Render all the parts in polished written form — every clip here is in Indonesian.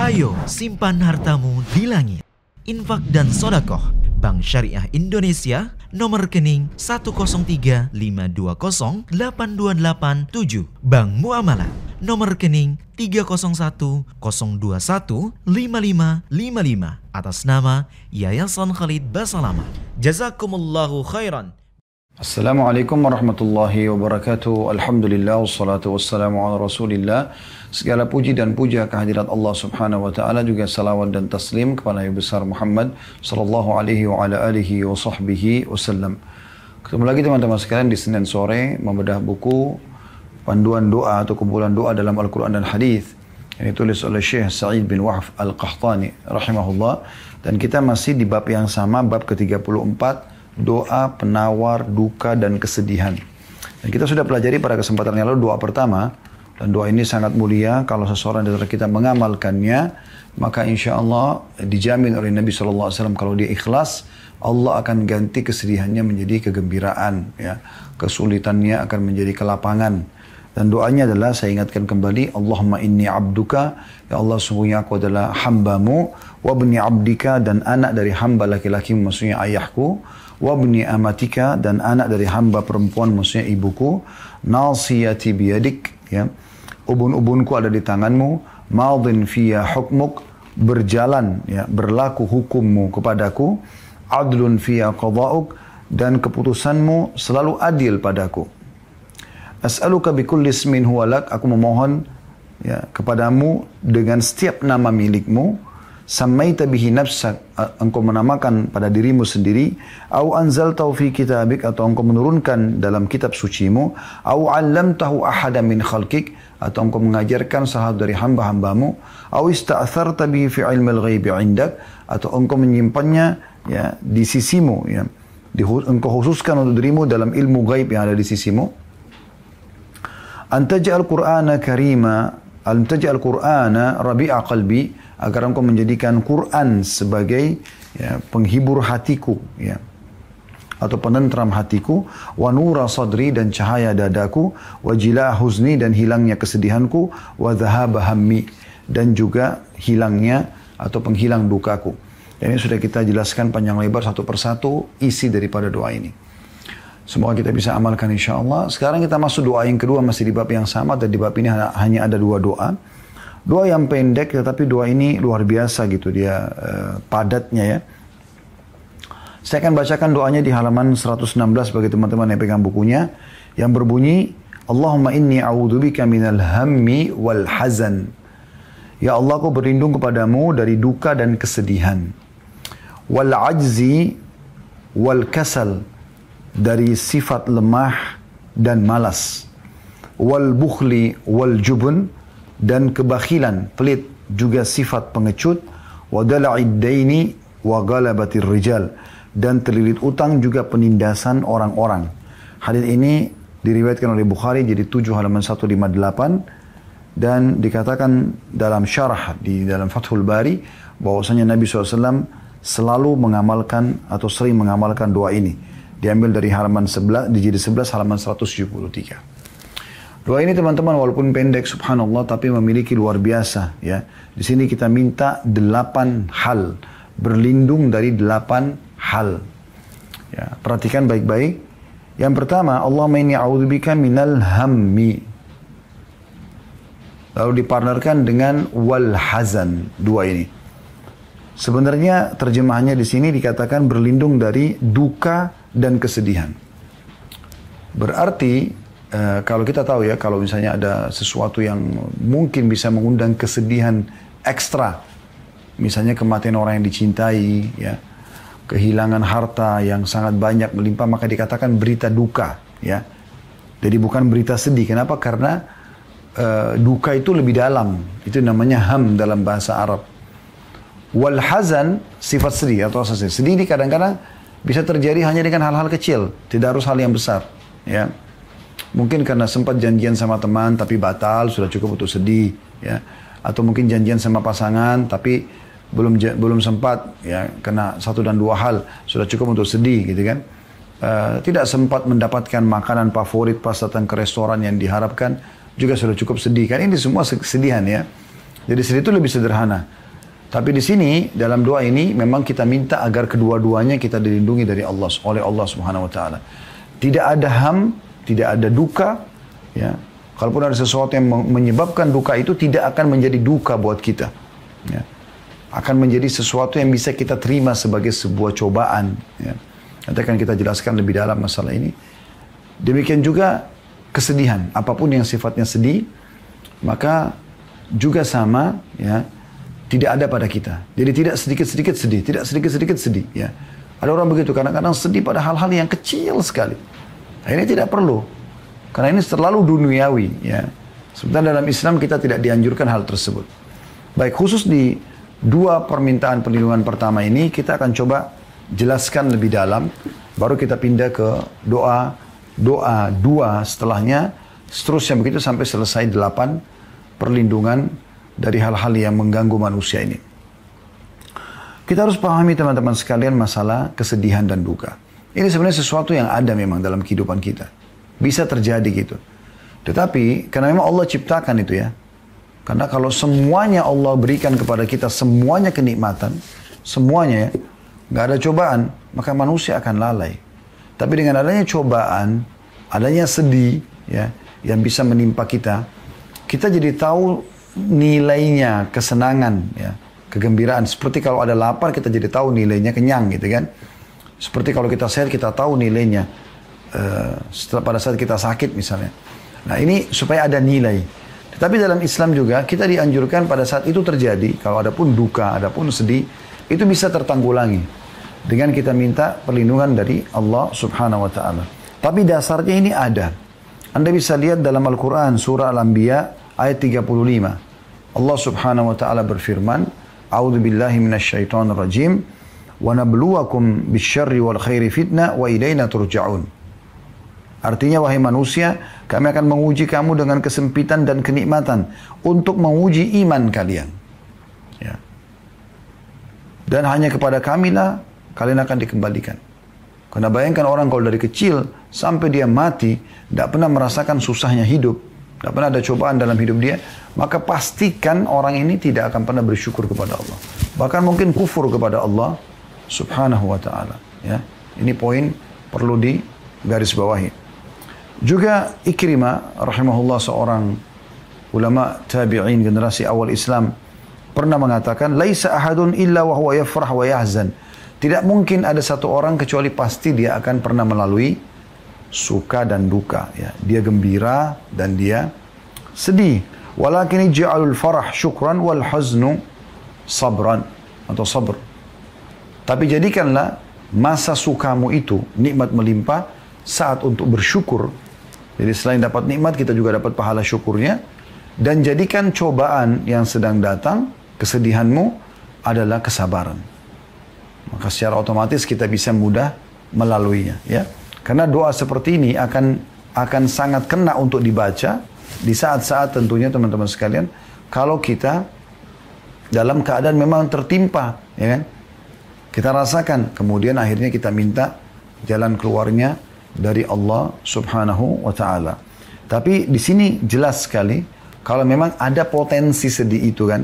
Ayo simpan hartamu di langit. Infak dan sodakoh Bank Syariah Indonesia, nomor rekening 10352082887. Bank Muamalah, nomor rekening 30102155555 atas nama Yayasan Khalid Basalamah. Jazakumullahu khairan. Assalamualaikum warahmatullahi wabarakatuh. Alhamdulillah wassalatu wassalamu ala Rasulillah. Segala puji dan puja kehadirat Allah Subhanahu wa taala, juga salawat dan taslim kepada Nabi besar Muhammad sallallahu alaihi wa ala alihi wa sahbihi wasallam. Ketemu lagi teman-teman sekalian di Senin sore membedah buku panduan doa atau kumpulan doa dalam Al-Qur'an dan Hadis yang ditulis oleh Syekh Sa'id bin Wahf Al-Qahtani rahimahullah, dan kita masih di bab yang sama, bab ke-34, doa penawar duka dan kesedihan. Dan kita sudah pelajari pada kesempatan yang lalu doa pertama, dan doa ini sangat mulia. Kalau seseorang dari kita mengamalkannya, maka insya Allah dijamin oleh Nabi SAW, kalau dia ikhlas, Allah akan ganti kesedihannya menjadi kegembiraan, ya. Kesulitannya akan menjadi kelapangan. Dan doanya adalah, saya ingatkan kembali, Allahumma inni abduka, ya Allah sungguhnya aku adalah hambamu, wabni abdika, dan anak dari hamba laki-laki, maksudnya ayahku, wabni amatika, dan anak dari hamba perempuan, maksudnya ibuku, nasiyati biyadik, ya, ubun-ubunku ada di tanganmu, madin fiyya hukmuk, berjalan, ya, berlaku hukummu kepadaku, adlun fiyya qada'uk, dan keputusanmu selalu adil padaku. As'aluka bikulli ismin huwa lak, aku memohon, ya, kepadamu dengan setiap nama milikmu, sammaita bihi nafsak, engkau menamakan pada dirimu sendiri, au anzaltahu fi kitabik, atau engkau menurunkan dalam kitab sucimu, au 'allamtahu ahadan min khalqik, atau engkau mengajarkan salah dari hamba-hambamu, au ista'tharta bihi fi 'ilmil ghaibi 'indak, atau engkau menyimpannya, ya, di sisimu, ya, engkau khususkan untuk dirimu dalam ilmu gaib yang ada di sisimu. Antaj'al Qur'ana karima, antaj'al Qur'ana rabi'a qalbi, agar engkau menjadikan Quran sebagai, ya, penghibur hatiku, ya, atau penentram hatiku, wa nura sadri, dan cahaya dadaku, wa jila' huzni, dan hilangnya kesedihanku, wa dhahaba hammi, dan juga hilangnya atau penghilang dukaku. Dan ini sudah kita jelaskan panjang lebar satu persatu isi daripada doa ini. Semoga kita bisa amalkan insya Allah. Sekarang kita masuk doa yang kedua, masih di bab yang sama, dan di bab ini hanya ada dua doa. Doa yang pendek, tetapi doa ini luar biasa gitu dia padatnya, ya. Saya akan bacakan doanya di halaman 116 bagi teman-teman yang pegang bukunya, yang berbunyi, Allahumma inni a'udzubika minal hammi wal hazan. Ya Allah, aku berlindung kepadamu dari duka dan kesedihan. Wal ajzi wal kasal, dari sifat lemah dan malas. Wal bukhli wal jubun, dan kebakhilan, pelit, juga sifat pengecut. Wa dala'id daini wa galabatir rijal, dan terlilit utang, juga penindasan orang-orang. Hadis ini diriwayatkan oleh Bukhari jadi 7 halaman 158, dan dikatakan dalam syarah di dalam Fathul Bari bahwasanya Nabi SAW selalu mengamalkan atau sering mengamalkan doa ini. Diambil dari halaman 11, di jilid 11 halaman 173. Doa ini teman-teman walaupun pendek subhanallah, tapi memiliki luar biasa, ya. Di sini kita minta 8 hal, berlindung dari 8 hal. Ya, perhatikan baik-baik. Yang pertama, Allahumma inni a'udzubika minal hammi. Lalu dipartnerkan dengan wal hazan, dua ini. Sebenarnya terjemahannya di sini dikatakan berlindung dari duka dan kesedihan. Berarti kalau kita tahu, ya, kalau misalnya ada sesuatu yang mungkin bisa mengundang kesedihan ekstra, misalnya kematian orang yang dicintai, ya, kehilangan harta yang sangat banyak melimpah, maka dikatakan berita duka, ya. Jadi bukan berita sedih. Kenapa? Karena duka itu lebih dalam. Itu namanya ham dalam bahasa Arab. Wal hazan, sifat sedih atau rasa sedih. Sedih ini kadang-kadang bisa terjadi hanya dengan hal-hal kecil, tidak harus hal yang besar, ya. Mungkin karena sempat janjian sama teman tapi batal, sudah cukup untuk sedih, ya. Atau mungkin janjian sama pasangan tapi belum sempat, ya, karena 1 dan 2 hal, sudah cukup untuk sedih, gitu kan. Tidak sempat mendapatkan makanan favorit pas datang ke restoran yang diharapkan, juga sudah cukup sedih kan. Ini semua kesedihan, ya. Jadi sedih itu lebih sederhana. Tapi di sini dalam doa ini memang kita minta agar kedua-duanya kita dilindungi dari Allah, oleh Allah Subhanahu wa taala. Tidak ada ham, tidak ada duka, ya. Kalaupun ada sesuatu yang menyebabkan duka itu tidak akan menjadi duka buat kita. Ya. Akan menjadi sesuatu yang bisa kita terima sebagai sebuah cobaan. Ya. Nanti akan kita jelaskan lebih dalam masalah ini. Demikian juga kesedihan. Apapun yang sifatnya sedih, maka juga sama, ya, tidak ada pada kita. Jadi tidak sedikit-sedikit sedih, tidak sedikit-sedikit sedih. Ya. Ada orang begitu, kadang-kadang sedih pada hal-hal yang kecil sekali. Nah, ini tidak perlu. Karena ini terlalu duniawi, ya. Sebenarnya dalam Islam kita tidak dianjurkan hal tersebut. Baik, khusus di dua permintaan perlindungan pertama ini, kita akan coba jelaskan lebih dalam. Baru kita pindah ke doa dua setelahnya. Seterusnya begitu sampai selesai 8 perlindungan dari hal-hal yang mengganggu manusia ini. Kita harus pahami teman-teman sekalian masalah kesedihan dan duka. Ini sebenarnya sesuatu yang ada memang dalam kehidupan kita. Bisa terjadi gitu. Tetapi karena memang Allah ciptakan itu ya. Karena kalau semuanya Allah berikan kepada kita, semuanya kenikmatan, semuanya ya, nggak ada cobaan, maka manusia akan lalai. Tapi dengan adanya cobaan, adanya sedih ya, yang bisa menimpa kita, kita jadi tahu nilainya kesenangan ya, kegembiraan. Seperti kalau ada lapar kita jadi tahu nilainya kenyang gitu kan. Seperti kalau kita sehat kita tahu nilainya setelah pada saat kita sakit misalnya. Nah ini supaya ada nilai. Tetapi dalam Islam juga kita dianjurkan pada saat itu terjadi, kalau ada pun duka, ada pun sedih, itu bisa tertanggulangi dengan kita minta perlindungan dari Allah Subhanahu wa taala. Tapi dasarnya ini ada. Anda bisa lihat dalam Al-Qur'an surah Al-Anbiya ayat 35. Allah Subhanahu wa taala berfirman, "A'udzu billahi minasyaitonir rajim, wa nabluwakum bisyarri wal khairi fitnah wa ilaina turja'un." Artinya wahai manusia, kami akan menguji kamu dengan kesempitan dan kenikmatan untuk menguji iman kalian. Ya. Dan hanya kepada kamilah kalian akan dikembalikan. Karena bayangkan orang kalau dari kecil sampai dia mati, tidak pernah merasakan susahnya hidup, tidak pernah ada cobaan dalam hidup dia, maka pastikan orang ini tidak akan pernah bersyukur kepada Allah. Bahkan mungkin kufur kepada Allah Subhanahu wa ta'ala. Ya. Ini poin perlu digarisbawahi. Juga Ikrimah rahimahullah, seorang ulama tabi'in generasi awal Islam, pernah mengatakan, "Laisa ahadun illa wa huwa yafrah wa yahzan." Tidak mungkin ada satu orang kecuali pasti dia akan pernah melalui suka dan duka, ya. Dia gembira dan dia sedih. Walakin ja'alul farah syukran wal haznu sabran atau sabr. Tapi jadikanlah masa sukamu itu nikmat melimpah saat untuk bersyukur. Jadi selain dapat nikmat, kita juga dapat pahala syukurnya. Dan jadikan cobaan yang sedang datang, kesedihanmu, adalah kesabaran. Maka secara otomatis kita bisa mudah melaluinya. Ya. Karena doa seperti ini akan sangat kena untuk dibaca di saat-saat tentunya teman-teman sekalian, kalau kita dalam keadaan memang tertimpa, ya kan? Kita rasakan, kemudian akhirnya kita minta jalan keluarnya dari Allah Subhanahu wa ta'ala. Tapi di sini jelas sekali, kalau memang ada potensi sedih itu kan,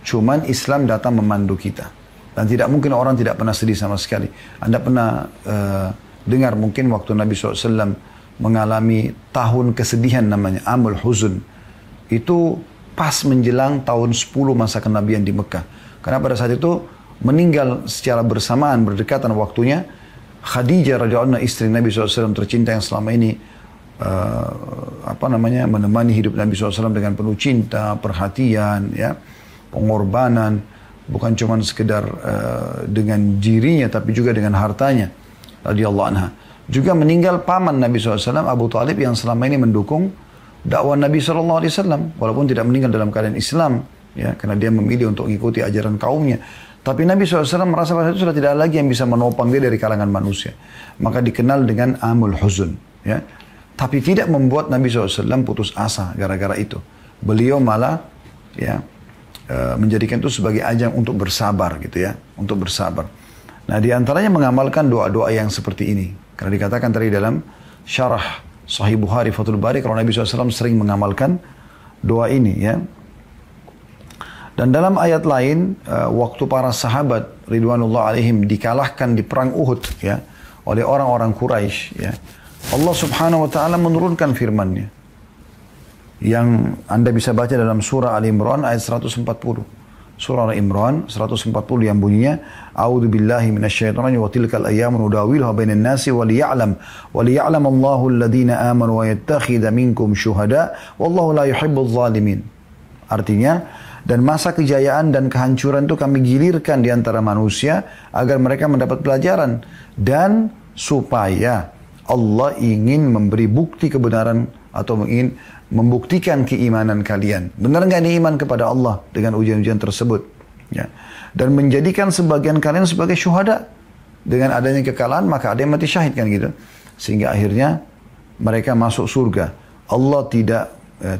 cuman Islam datang memandu kita. Dan tidak mungkin orang tidak pernah sedih sama sekali. Anda pernah dengar mungkin waktu Nabi SAW mengalami tahun kesedihan namanya, Amul Huzun. Itu pas menjelang tahun 10 masa kenabian di Mekah. Karena pada saat itu meninggal secara bersamaan, berdekatan waktunya, Khadijah radhiyallahu anha, istri Nabi SAW tercinta yang selama ini menemani hidup Nabi SAW dengan penuh cinta, perhatian, ya, pengorbanan, bukan cuma sekedar dengan dirinya tapi juga dengan hartanya radhiyallahu anha. Juga meninggal paman Nabi SAW, Abu Talib, yang selama ini mendukung dakwah Nabi SAW walaupun tidak meninggal dalam keadaan Islam, ya, karena dia memilih untuk mengikuti ajaran kaumnya. Tapi Nabi SAW merasa pada itu sudah tidak lagi yang bisa menopang dia dari kalangan manusia. Maka dikenal dengan Amul Huzun. Ya. Tapi tidak membuat Nabi SAW putus asa gara-gara itu. Beliau malah ya, menjadikan itu sebagai ajang untuk bersabar gitu ya. Untuk bersabar. Nah diantaranya mengamalkan doa-doa yang seperti ini. Karena dikatakan tadi dalam syarah Sahih Bukhari Fathul Bari, kalau Nabi SAW sering mengamalkan doa ini ya. Dan dalam ayat lain, waktu para sahabat ridwanullah alaihim dikalahkan di perang Uhud ya oleh orang-orang Quraisy ya, Allah Subhanahu wa taala menurunkan firman-Nya yang Anda bisa baca dalam surah Al Imran ayat 140. Surah Al Imran 140 yang bunyinya A'udzu billahi minasyaitonir wa tilkal ayyamu nudawiluha bainan nasi wa liya'lam Allahu alladhina amanu wa yattakhidha minkum syuhada wallahu la yuhibbuz zalimin. Artinya, dan masa kejayaan dan kehancuran itu kami gilirkan di antara manusia agar mereka mendapat pelajaran dan supaya Allah ingin memberi bukti kebenaran atau ingin membuktikan keimanan kalian. Benar nggak ini iman kepada Allah dengan ujian-ujian tersebut? Ya. Dan menjadikan sebagian kalian sebagai syuhada. Dengan adanya kekalahan maka ada yang mati syahid kan gitu. Sehingga akhirnya mereka masuk surga. Allah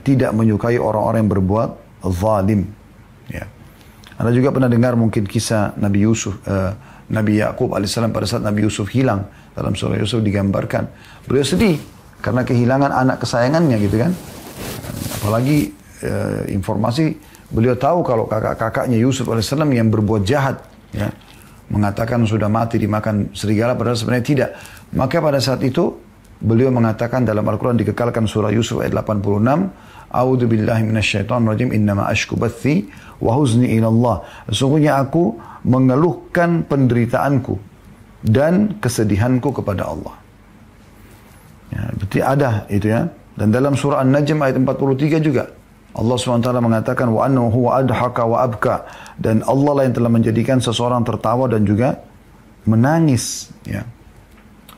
tidak menyukai orang-orang yang berbuat zalim. Ya. Anda juga pernah dengar mungkin kisah Nabi Yusuf, Nabi Yakub alaihissalam pada saat Nabi Yusuf hilang. Dalam surah Yusuf digambarkan. Beliau sedih karena kehilangan anak kesayangannya gitu kan. Apalagi informasi beliau tahu kalau kakak-kakaknya Yusuf alaihissalam yang berbuat jahat. Ya, mengatakan sudah mati dimakan serigala padahal sebenarnya tidak. Maka pada saat itu beliau mengatakan dalam Al-Quran dikekalkan surah Yusuf ayat 86. A'udzu billahi minasyaitonir rajim innama ashku bathi wa huzni ila Allah. Sesungguhnya aku mengeluhkan penderitaanku dan kesedihanku kepada Allah. Ya, berarti ada itu ya. Dan dalam surah An-Najm ayat 43 juga Allah SWT mengatakan wa annahu huwa adhaka wa abka, dan Allah lah yang telah menjadikan seseorang tertawa dan juga menangis ya.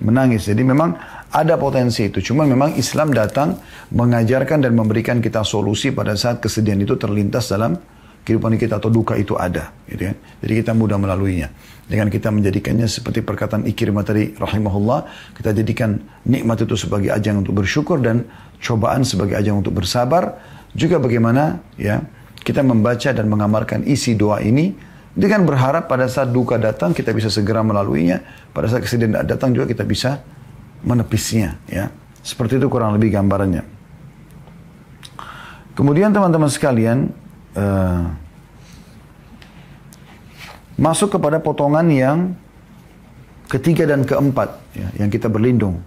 Menangis. Jadi memang ada potensi itu. Cuma memang Islam datang mengajarkan dan memberikan kita solusi pada saat kesedihan itu terlintas dalam kehidupan kita atau duka itu ada, gitu kan. Jadi kita mudah melaluinya. Dengan kita menjadikannya seperti perkataan Ikrimah tadi, rahimahullah, kita jadikan nikmat itu sebagai ajang untuk bersyukur dan cobaan sebagai ajang untuk bersabar. Juga bagaimana ya kita membaca dan mengamalkan isi doa ini dengan berharap pada saat duka datang kita bisa segera melaluinya. Pada saat kesedihan datang juga kita bisa menepisnya ya. Seperti itu kurang lebih gambarannya. Kemudian teman-teman sekalian, masuk kepada potongan yang ketiga dan keempat ya, yang kita berlindung,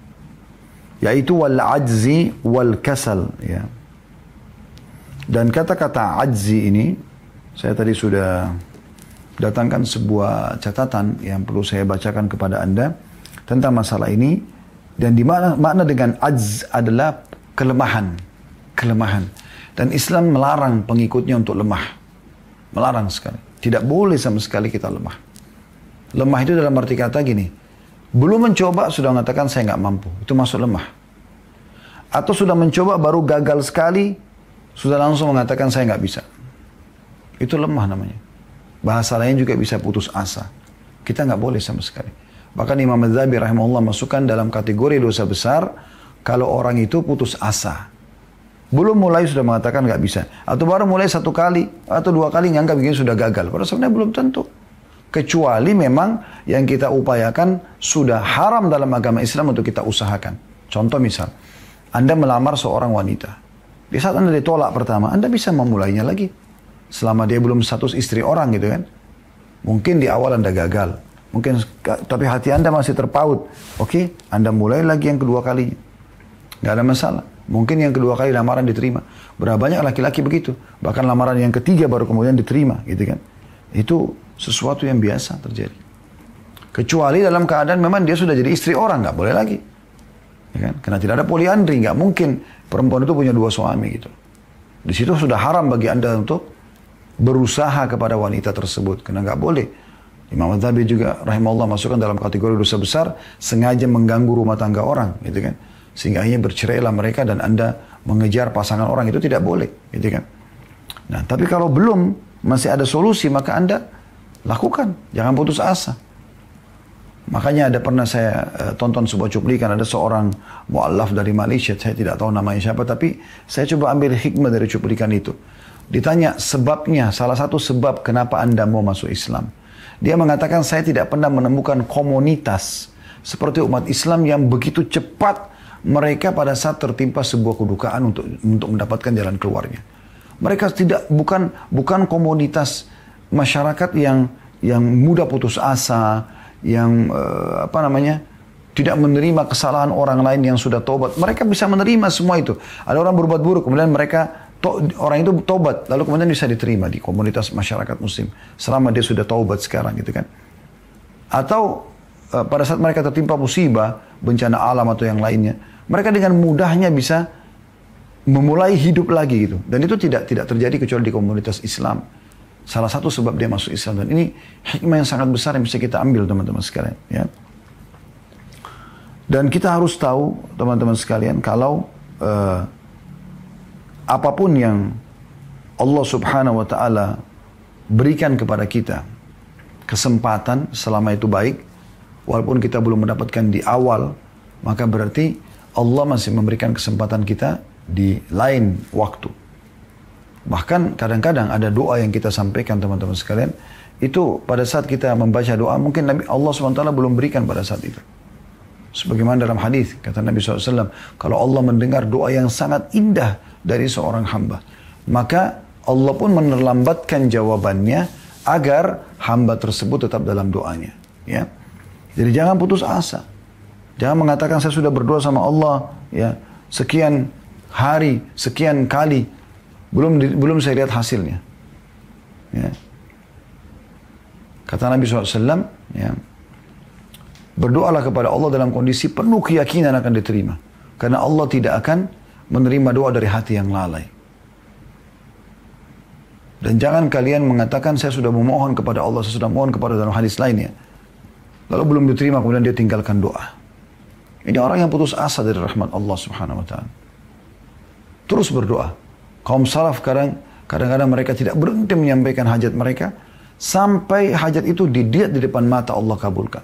yaitu wal ajzi wal kasal ya. Dan kata-kata ajzi ini saya tadi sudah datangkan sebuah catatan yang perlu saya bacakan kepada Anda tentang masalah ini. Dan di makna dengan ajz adalah kelemahan. Dan Islam melarang pengikutnya untuk lemah. Melarang sekali. Tidak boleh sama sekali kita lemah. Lemah itu dalam arti kata gini. Belum mencoba sudah mengatakan saya nggak mampu. Itu masuk lemah. Atau sudah mencoba baru gagal sekali. Sudah langsung mengatakan saya nggak bisa. Itu lemah namanya. Bahasa lain juga bisa putus asa. Kita nggak boleh sama sekali. Bahkan Imam Adz-Dzahabi rahimahullah masukkan dalam kategori dosa besar kalau orang itu putus asa. Belum mulai sudah mengatakan nggak bisa. Atau baru mulai satu kali atau dua kali nganggap begini sudah gagal. Padahal sebenarnya belum tentu. Kecuali memang yang kita upayakan sudah haram dalam agama Islam untuk kita usahakan. Contoh misal, Anda melamar seorang wanita. Di saat Anda ditolak pertama, Anda bisa memulainya lagi. Selama dia belum status istri orang gitu kan. Mungkin di awal Anda gagal. Mungkin, tapi hati Anda masih terpaut. Oke, Anda mulai lagi yang kedua kalinya. Nggak ada masalah. Mungkin yang kedua kali lamaran diterima. Berapa banyak laki-laki begitu. Bahkan lamaran yang ketiga baru kemudian diterima. Gitu kan. Itu sesuatu yang biasa terjadi. Kecuali dalam keadaan memang dia sudah jadi istri orang. Nggak boleh lagi. Ya kan? Karena tidak ada poliandri. Nggak mungkin perempuan itu punya dua suami gitu. Di situ sudah haram bagi Anda untuk berusaha kepada wanita tersebut. Karena nggak boleh. Imam Adz-Dzahabi juga rahimahullah masukkan dalam kategori dosa besar sengaja mengganggu rumah tangga orang, gitu kan? Sehingga akhirnya bercerailah mereka dan Anda mengejar pasangan orang itu tidak boleh, gitu kan? Nah, tapi kalau belum masih ada solusi maka Anda lakukan, jangan putus asa. Makanya ada pernah saya tonton sebuah cuplikan ada seorang mu'allaf dari Malaysia, saya tidak tahu namanya siapa, tapi saya coba ambil hikmah dari cuplikan itu. Ditanya sebabnya, salah satu sebab kenapa Anda mau masuk Islam. Dia mengatakan saya tidak pernah menemukan komunitas seperti umat Islam yang begitu cepat mereka pada saat tertimpa sebuah kedukaan untuk mendapatkan jalan keluarnya. Mereka bukan komunitas masyarakat yang mudah putus asa, yang tidak menerima kesalahan orang lain yang sudah tobat. Mereka bisa menerima semua itu. Ada orang berbuat buruk, kemudian orang itu tobat, lalu kemudian bisa diterima di komunitas masyarakat muslim selama dia sudah taubat sekarang gitu kan. Atau pada saat mereka tertimpa musibah, bencana alam atau yang lainnya, mereka dengan mudahnya bisa memulai hidup lagi gitu. Dan itu tidak terjadi kecuali di komunitas Islam. Salah satu sebab dia masuk Islam. Dan ini hikmah yang sangat besar yang bisa kita ambil teman-teman sekalian. Ya. Dan kita harus tahu teman-teman sekalian kalau apapun yang Allah subhanahu wa ta'ala berikan kepada kita kesempatan selama itu baik, walaupun kita belum mendapatkan di awal, maka berarti Allah masih memberikan kesempatan kita di lain waktu. Bahkan kadang-kadang ada doa yang kita sampaikan teman-teman sekalian, itu pada saat kita membaca doa, mungkin Allah SWT belum berikan pada saat itu. Sebagaimana dalam hadis kata Nabi SAW, kalau Allah mendengar doa yang sangat indah dari seorang hamba, maka Allah pun menerlambatkan jawabannya agar hamba tersebut tetap dalam doanya. Ya. Jadi jangan putus asa. Jangan mengatakan saya sudah berdoa sama Allah ya sekian hari, sekian kali, belum saya lihat hasilnya. Ya. Kata Nabi SAW, ya, berdoalah kepada Allah dalam kondisi penuh keyakinan akan diterima. Karena Allah tidak akan menerima doa dari hati yang lalai. Dan jangan kalian mengatakan saya sudah memohon kepada Allah, saya sudah mohon kepada dalam hadis lainnya. Lalu belum diterima kemudian dia tinggalkan doa. Ini orang yang putus asa dari rahmat Allah subhanahu wa ta'ala. Terus berdoa. Kaum salaf kadang-kadang mereka tidak berhenti menyampaikan hajat mereka sampai hajat itu dilihat di depan mata Allah kabulkan.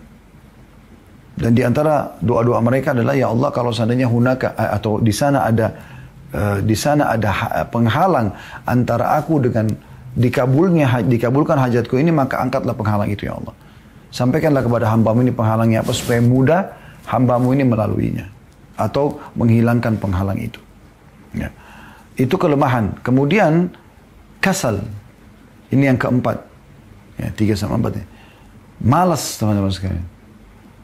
Dan di antara doa-doa mereka adalah, ya Allah kalau seandainya hunaka atau di sana ada penghalang antara aku dengan dikabulkan hajatku ini, maka angkatlah penghalang itu ya Allah. Sampaikanlah kepada hambamu ini penghalangnya apa supaya mudah hambamu ini melaluinya atau menghilangkan penghalang itu. Ya. Itu kelemahan. Kemudian kasal. Ini yang keempat. Ya, 3 sama 4 ya. Malas teman-teman sekalian.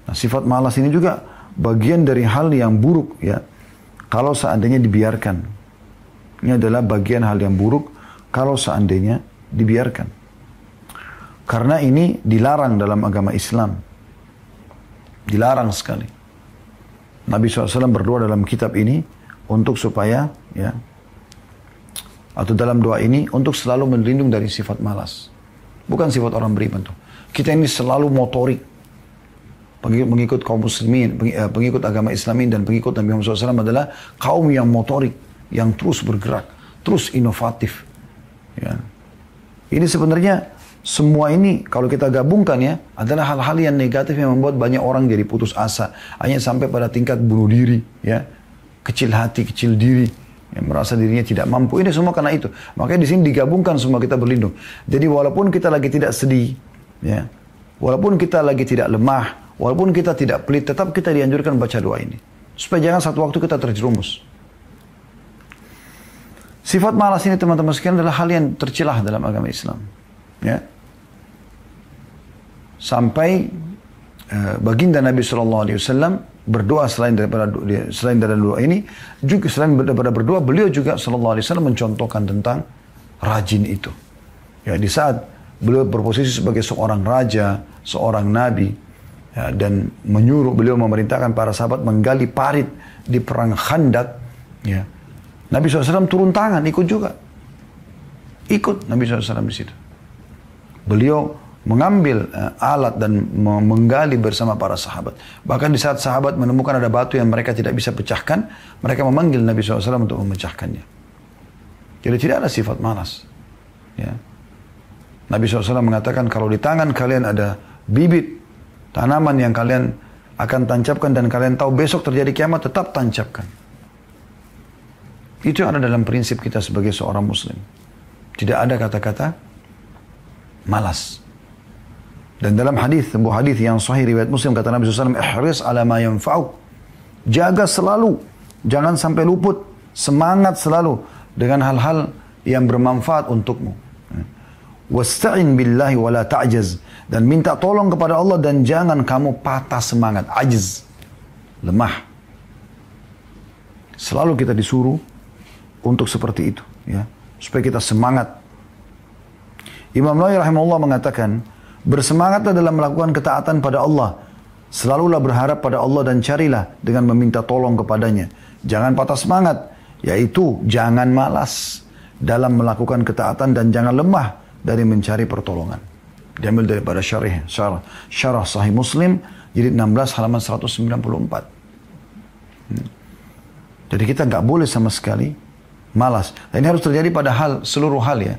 Nah, sifat malas ini juga bagian dari hal yang buruk ya. Kalau seandainya dibiarkan. Ini adalah bagian hal yang buruk kalau seandainya dibiarkan. Karena ini dilarang dalam agama Islam. Dilarang sekali. Nabi SAW berdoa dalam kitab ini untuk supaya ya, atau dalam doa ini untuk selalu melindung dari sifat malas. Bukan sifat orang beriman tuh. Kita ini selalu motorik. Pengikut kaum muslimin, pengikut agama Islamin dan pengikut Nabi Muhammad SAW adalah kaum yang motorik, yang terus bergerak, terus inovatif. Ya. Ini sebenarnya semua ini kalau kita gabungkan ya adalah hal-hal yang negatif yang membuat banyak orang jadi putus asa, hanya sampai pada tingkat bunuh diri, ya, kecil hati, kecil diri, yang merasa dirinya tidak mampu. Ini semua karena itu. Makanya di sini digabungkan semua kita berlindung. Jadi walaupun kita lagi tidak sedih, ya, walaupun kita lagi tidak lemah, walaupun kita tidak pelit, tetap kita dianjurkan baca doa ini. Supaya jangan satu waktu kita terjerumus. Sifat malas ini teman-teman sekalian adalah hal yang tercelah dalam agama Islam. Ya. Sampai baginda Nabi SAW berdoa selain dari doa ini, juga selain daripada berdoa, beliau juga SAW mencontohkan tentang rajin itu. Ya, di saat beliau berposisi sebagai seorang raja, seorang nabi, ya, dan beliau memerintahkan para sahabat menggali parit di perang Khandak, ya. Nabi SAW turun tangan, ikut juga. Ikut Nabi SAW di situ. Beliau mengambil alat dan menggali bersama para sahabat. Bahkan di saat sahabat menemukan ada batu yang mereka tidak bisa pecahkan, mereka memanggil Nabi SAW untuk memecahkannya. Jadi tidak ada sifat malas. Ya. Nabi SAW mengatakan kalau di tangan kalian ada bibit tanaman yang kalian akan tancapkan dan kalian tahu besok terjadi kiamat, tetap tancapkan. Itu yang ada dalam prinsip kita sebagai seorang muslim. Tidak ada kata-kata malas. Dan dalam sebuah hadis yang sahih riwayat Muslim kata Nabi SAW, ihris ala ma yanfa'uk. Jaga selalu, jangan sampai luput, semangat selalu dengan hal-hal yang bermanfaat untukmu. Wasta'in billahi wa la ta'jaz. Dan minta tolong kepada Allah dan jangan kamu patah semangat. Ajiz. Lemah. Selalu kita disuruh untuk seperti itu. Ya. Supaya kita semangat. Imam Nawawi rahimahullah mengatakan, bersemangatlah dalam melakukan ketaatan pada Allah. Selalulah berharap pada Allah dan carilah dengan meminta tolong kepadanya. Jangan patah semangat. Yaitu jangan malas dalam melakukan ketaatan dan jangan lemah dari mencari pertolongan. Diambil daripada syarah Sahih Muslim, jilid 16 halaman 194. Jadi kita nggak boleh sama sekali malas. Dan ini harus terjadi pada seluruh hal ya.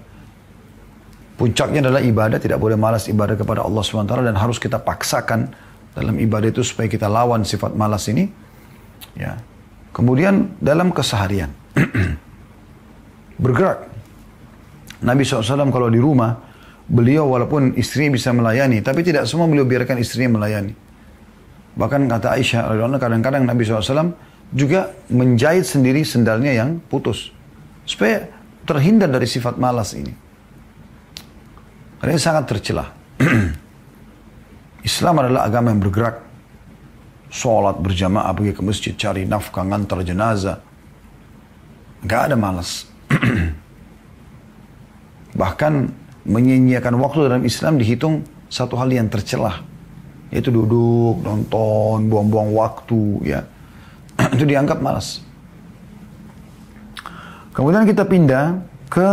Puncaknya adalah ibadah, tidak boleh malas ibadah kepada Allah SWT dan harus kita paksakan dalam ibadah itu supaya kita lawan sifat malas ini. Ya. Kemudian dalam keseharian bergerak. Nabi SAW kalau di rumah, beliau walaupun istrinya bisa melayani, tapi tidak semua beliau biarkan istrinya melayani. Bahkan kata Aisyah, kadang-kadang Nabi SAW juga menjahit sendiri sendalnya yang putus. Supaya terhindar dari sifat malas ini. Karena ini sangat tercela. Islam adalah agama yang bergerak. Sholat berjamaah, pergi ke masjid, cari nafkah, ngantar jenazah. Gak ada malas. Bahkan menyia-nyiakan waktu dalam Islam dihitung satu hal yang tercela. Yaitu duduk, nonton, buang-buang waktu. Ya. Itu dianggap malas. Kemudian kita pindah ke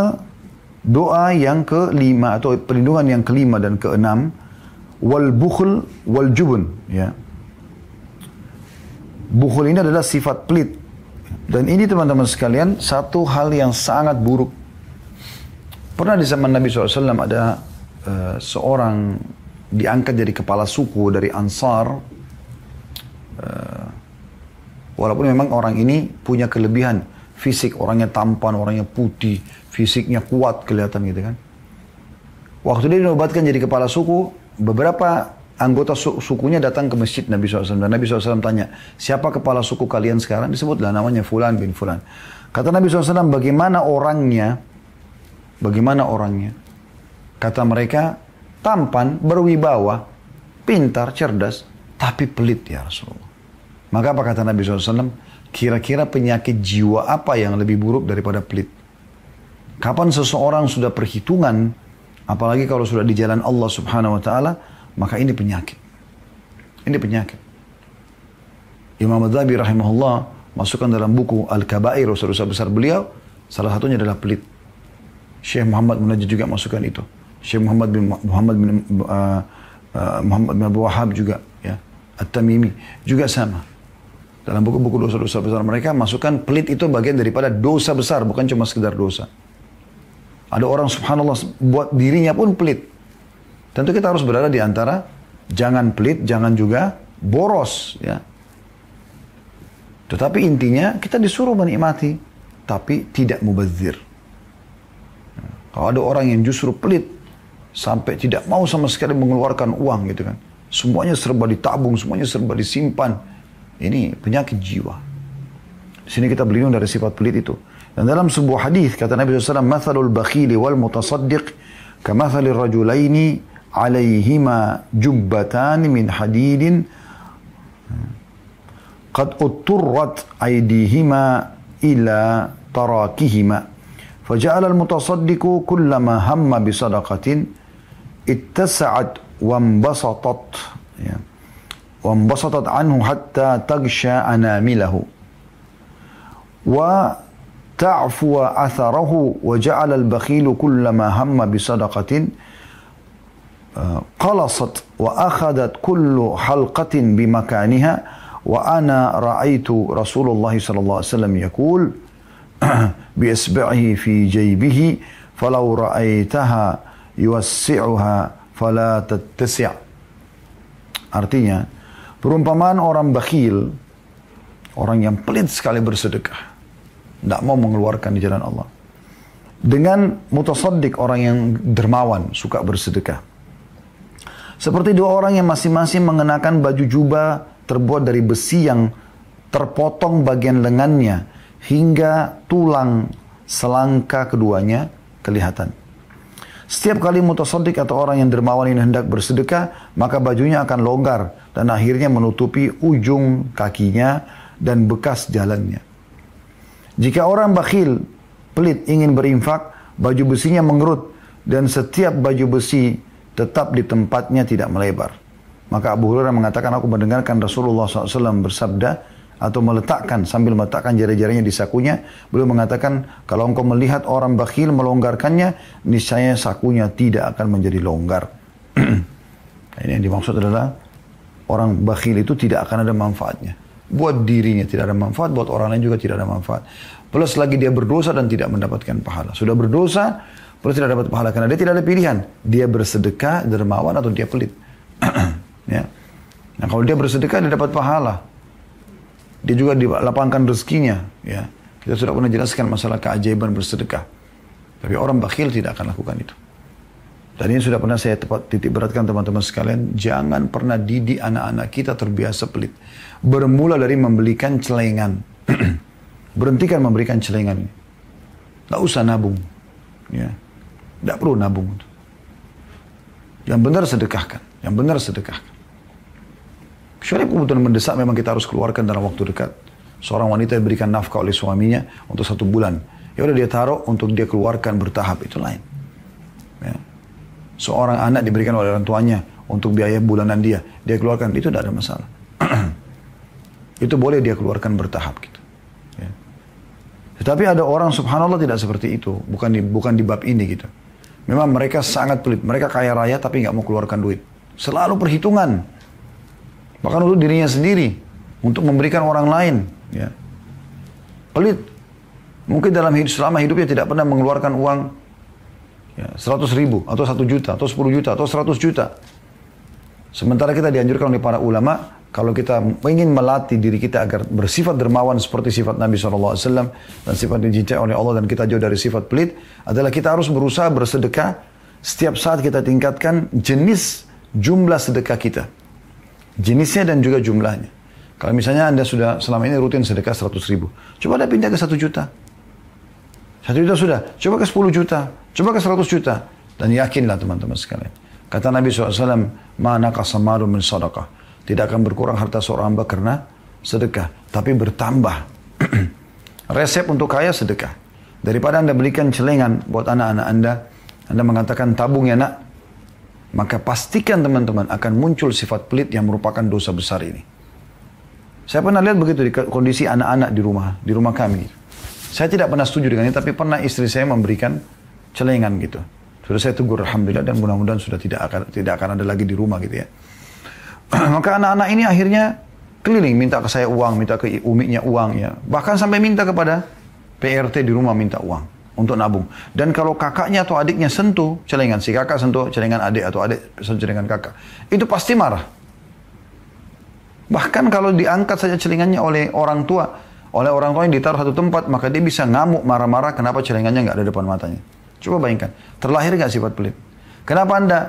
doa yang kelima atau perlindungan yang kelima dan keenam. Wal bukhl wal jubun. Ya. Bukhl ini adalah sifat pelit. Dan ini teman-teman sekalian satu hal yang sangat buruk. Pernah di zaman Nabi SAW ada seorang diangkat jadi kepala suku dari Ansar. Walaupun memang orang ini punya kelebihan fisik, orangnya tampan, orangnya putih, fisiknya kuat kelihatan gitu kan. Waktu dia dinobatkan jadi kepala suku, beberapa anggota sukunya datang ke masjid Nabi SAW. Dan Nabi SAW tanya, siapa kepala suku kalian sekarang? Disebutlah namanya Fulan bin Fulan. Kata Nabi SAW, bagaimana orangnya? Bagaimana orangnya? Kata mereka, tampan, berwibawa, pintar, cerdas, tapi pelit ya Rasulullah. Maka apa kata Nabi SAW? Kira-kira penyakit jiwa apa yang lebih buruk daripada pelit? Kapan seseorang sudah perhitungan, apalagi kalau sudah di jalan Allah Subhanahu Wa Taala, maka ini penyakit. Ini penyakit. Imam Adzabi rahimahullah masukkan dalam buku Al-Kabair, dosa-dosa besar beliau, salah satunya adalah pelit. Syekh Muhammad Munajjid juga masukkan itu. Syekh Muhammad bin Abu Wahab juga, ya. At-Tamimi juga sama. Dalam buku-buku dosa-dosa besar mereka masukkan pelit itu bagian daripada dosa besar, bukan cuma sekedar dosa. Ada orang subhanallah buat dirinya pun pelit. Tentu kita harus berada di antara jangan pelit, jangan juga boros, ya. Tetapi intinya kita disuruh menikmati, tapi tidak mubazir. Kalau ada orang yang justru pelit, sampai tidak mau sama sekali mengeluarkan uang gitu kan. Semuanya serba ditabung, semuanya serba disimpan. Ini penyakit jiwa. Di sini kita berlindung dari sifat pelit itu. Dan dalam sebuah hadis kata Nabi SAW, "Mathalul bakhili wal mutasaddiq kamathalir rajulaini alaihima jubbatan min hadidin qad utturrat aydihima ila tarakihima." فجعل المتصدق كلما هم بصدقة اتسعت وانبسطت عنه حتى تغشى أنامله وتعفو أثره وجعل البخيل كلما هم بصدقة قلصت وأخذت كل حلقة بمكانها وأنا رأيت رسول الله صلى الله عليه وسلم يقول بإصبعه في جيبه فلو رأيتها يوسعها فلا تتسع. Artinya, perumpamaan orang bakhil, orang yang pelit sekali bersedekah, tidak mau mengeluarkan di jalan Allah, dengan mutasaddiq, orang yang dermawan, suka bersedekah. Seperti dua orang yang masing-masing mengenakan baju jubah terbuat dari besi yang terpotong bagian lengannya hingga tulang selangkah keduanya kelihatan. Setiap kali mutasaddiq atau orang yang dermawan ini hendak bersedekah, maka bajunya akan longgar dan akhirnya menutupi ujung kakinya dan bekas jalannya. Jika orang bakhil, pelit ingin berinfak, baju besinya mengerut dan setiap baju besi tetap di tempatnya tidak melebar. Maka Abu Hurairah mengatakan, aku mendengarkan Rasulullah SAW bersabda, atau sambil meletakkan jari-jarinya di sakunya, beliau mengatakan, kalau engkau melihat orang bakhil melonggarkannya, niscaya sakunya tidak akan menjadi longgar. Ini yang dimaksud adalah orang bakhil itu tidak akan ada manfaatnya. Buat dirinya tidak ada manfaat, buat orang lain juga tidak ada manfaat. Plus lagi dia berdosa dan tidak mendapatkan pahala. Sudah berdosa, plus tidak dapat pahala karena dia tidak ada pilihan. Dia bersedekah, dermawan, atau dia pelit. Ya. Nah kalau dia bersedekah dia dapat pahala. Dia juga dilapangkan rezekinya. Ya. Kita sudah pernah jelaskan masalah keajaiban bersedekah. Tapi orang bakhil tidak akan lakukan itu. Dan ini sudah pernah saya titik beratkan teman-teman sekalian. Jangan pernah didik anak-anak kita terbiasa pelit. Bermula dari membelikan celengan. Berhentikan memberikan celengan. Tidak usah nabung. Ya. Tidak perlu nabung. Yang benar sedekahkan. Yang benar sedekahkan. Kecuali kebutuhan mendesak memang kita harus keluarkan dalam waktu dekat. Seorang wanita diberikan nafkah oleh suaminya untuk 1 bulan. Ya udah dia taruh untuk dia keluarkan bertahap, itu lain. Ya. Seorang anak diberikan oleh orang tuanya untuk biaya bulanan dia keluarkan, itu tidak ada masalah. Itu boleh dia keluarkan bertahap gitu. Ya. Tetapi ada orang subhanallah tidak seperti itu, bukan di bab ini gitu. Memang mereka sangat pelit, mereka kaya raya tapi nggak mau keluarkan duit. Selalu perhitungan. Bahkan untuk dirinya sendiri, untuk memberikan orang lain. Ya. Pelit. Mungkin selama hidupnya tidak pernah mengeluarkan uang 100 ribu, atau 1 juta, atau 10 juta, atau 100 juta. Sementara kita dianjurkan oleh para ulama, kalau kita ingin melatih diri kita agar bersifat dermawan seperti sifat Nabi SAW, dan sifat dicintai oleh Allah dan kita jauh dari sifat pelit, adalah kita harus berusaha bersedekah setiap saat kita tingkatkan jenis jumlah sedekah kita. Jenisnya dan juga jumlahnya. Kalau misalnya Anda sudah selama ini rutin sedekah 100 ribu. Coba Anda pindah ke 1 juta. 1 juta sudah. Coba ke 10 juta. Coba ke 100 juta. Dan yakinlah teman-teman sekalian. Kata Nabi SAW, ma naqasa malun min sadaqah. Tidak akan berkurang harta seorang hamba karena sedekah. Tapi bertambah. Resep untuk kaya sedekah. Daripada Anda belikan celengan buat anak-anak Anda mengatakan tabung ya nak. Maka pastikan teman-teman akan muncul sifat pelit yang merupakan dosa besar ini. Saya pernah lihat begitu di kondisi anak-anak di rumah kami. Saya tidak pernah setuju dengan ini, tapi pernah istri saya memberikan celengan gitu. Sudah saya tegur alhamdulillah dan mudah-mudahan sudah tidak akan ada lagi di rumah gitu ya. Maka anak-anak ini akhirnya keliling minta ke saya uang, minta ke umiknya uang ya. Bahkan sampai minta kepada PRT di rumah minta uang untuk nabung. Dan kalau kakaknya atau adiknya sentuh celengan, si kakak sentuh celengan adik atau adik sentuh celengan kakak, itu pasti marah. Bahkan kalau diangkat saja celengannya oleh orang tua yang ditaruh satu tempat, maka dia bisa ngamuk marah-marah kenapa celengannya nggak ada depan matanya. Coba bayangkan, terlahir nggak sifat pelit? Kenapa Anda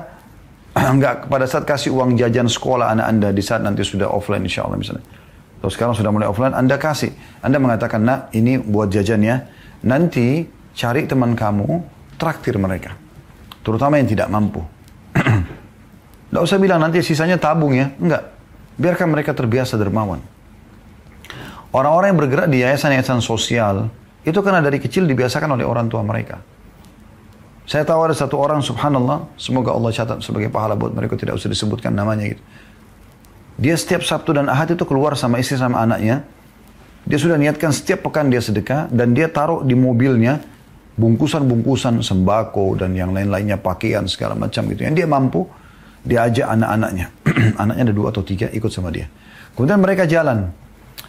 nggak pada saat kasih uang jajan sekolah anak Anda di saat nanti sudah offline insya Allah misalnya. Atau sekarang sudah mulai offline, Anda kasih. Anda mengatakan, nak ini buat jajan ya, nanti cari teman kamu, traktir mereka. Terutama yang tidak mampu. Tidak usah bilang nanti sisanya tabung ya. Enggak. Biarkan mereka terbiasa dermawan. Orang-orang yang bergerak di yayasan-yayasan sosial, itu karena dari kecil dibiasakan oleh orang tua mereka. Saya tahu ada satu orang, subhanallah, semoga Allah catat sebagai pahala buat mereka, tidak usah disebutkan namanya gitu. Dia setiap Sabtu dan Ahad itu keluar sama istri sama anaknya. Dia sudah niatkan setiap pekan dia sedekah, dan dia taruh di mobilnya bungkusan-bungkusan sembako dan yang lain-lainnya, pakaian segala macam gitu. Yang dia mampu, dia ajak anak-anaknya. Anaknya ada 2 atau 3 ikut sama dia. Kemudian mereka jalan.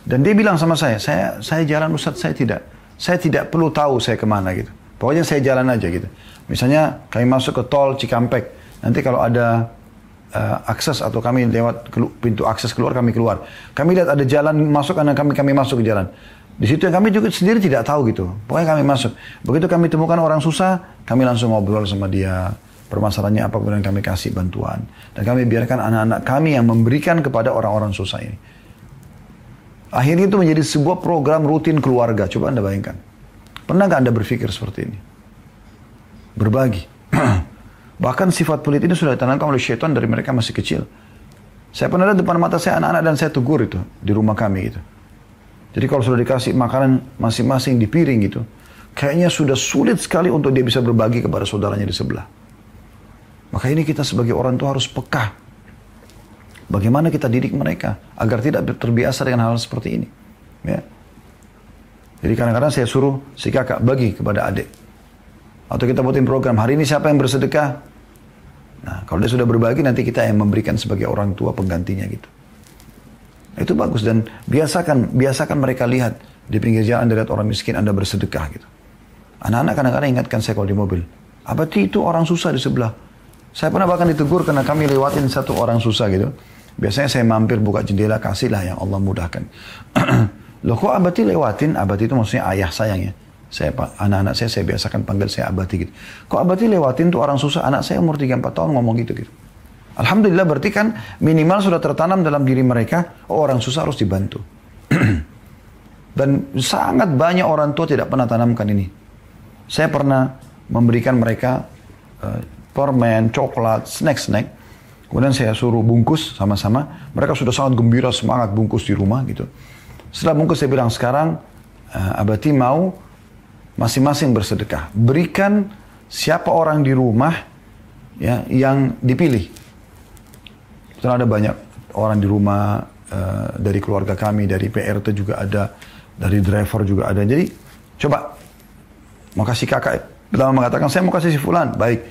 Dan dia bilang sama saya jalan Ustaz, saya tidak perlu tahu saya kemana gitu. Pokoknya saya jalan aja gitu. Misalnya kami masuk ke tol Cikampek. Nanti kalau ada akses atau kami lewat pintu akses keluar, kami keluar. Kami lihat ada jalan masuk, anak kami masuk ke jalan. Di situ yang kami juga sendiri tidak tahu gitu. Pokoknya kami masuk. Begitu kami temukan orang susah, kami langsung ngobrol sama dia. Permasalahannya apa, kemudian kami kasih bantuan. Dan kami biarkan anak-anak kami yang memberikan kepada orang-orang susah ini. Akhirnya itu menjadi sebuah program rutin keluarga. Coba Anda bayangkan. Pernah nggak Anda berpikir seperti ini? Berbagi. Bahkan sifat pelit ini sudah ditanamkan oleh syaitan dari mereka masih kecil. Saya pernah lihat depan mata saya anak-anak dan saya tegur itu di rumah kami gitu. Jadi kalau sudah dikasih makanan masing-masing di piring gitu, kayaknya sudah sulit sekali untuk dia bisa berbagi kepada saudaranya di sebelah. Maka ini kita sebagai orang tua harus peka. Bagaimana kita didik mereka agar tidak terbiasa dengan hal seperti ini. Ya. Jadi kadang-kadang saya suruh si kakak bagi kepada adik. Atau kita buatin program, hari ini siapa yang bersedekah? Nah, kalau dia sudah berbagi, nanti kita yang memberikan sebagai orang tua penggantinya gitu. Itu bagus dan biasakan mereka lihat di pinggir jalan Anda lihat orang miskin, Anda bersedekah gitu. Anak-anak kadang-kadang ingatkan saya kalau di mobil, abati itu orang susah di sebelah. Saya pernah bahkan ditegur karena kami lewatin satu orang susah gitu. Biasanya saya mampir buka jendela, kasihlah yang Allah mudahkan. Loh kok abati lewatin? Abati itu maksudnya ayah sayang ya. Anak-anak saya biasakan panggil saya abati gitu. Kok abati lewatin tuh orang susah? Anak saya umur 3-4 tahun ngomong gitu. Alhamdulillah berarti kan minimal sudah tertanam dalam diri mereka, oh orang susah harus dibantu. Dan sangat banyak orang tua tidak pernah tanamkan ini. Saya pernah memberikan mereka permen, coklat, snack. Kemudian saya suruh bungkus sama-sama. Mereka sudah sangat gembira, semangat bungkus di rumah gitu. Setelah bungkus saya bilang, sekarang abati mau masing-masing bersedekah. Berikan siapa orang di rumah ya, yang dipilih. Karena ada banyak orang di rumah dari keluarga kami, dari PRT juga ada, dari driver juga ada. Jadi coba mau kasih kakak. Pertama mengatakan saya mau kasih si fulan, baik.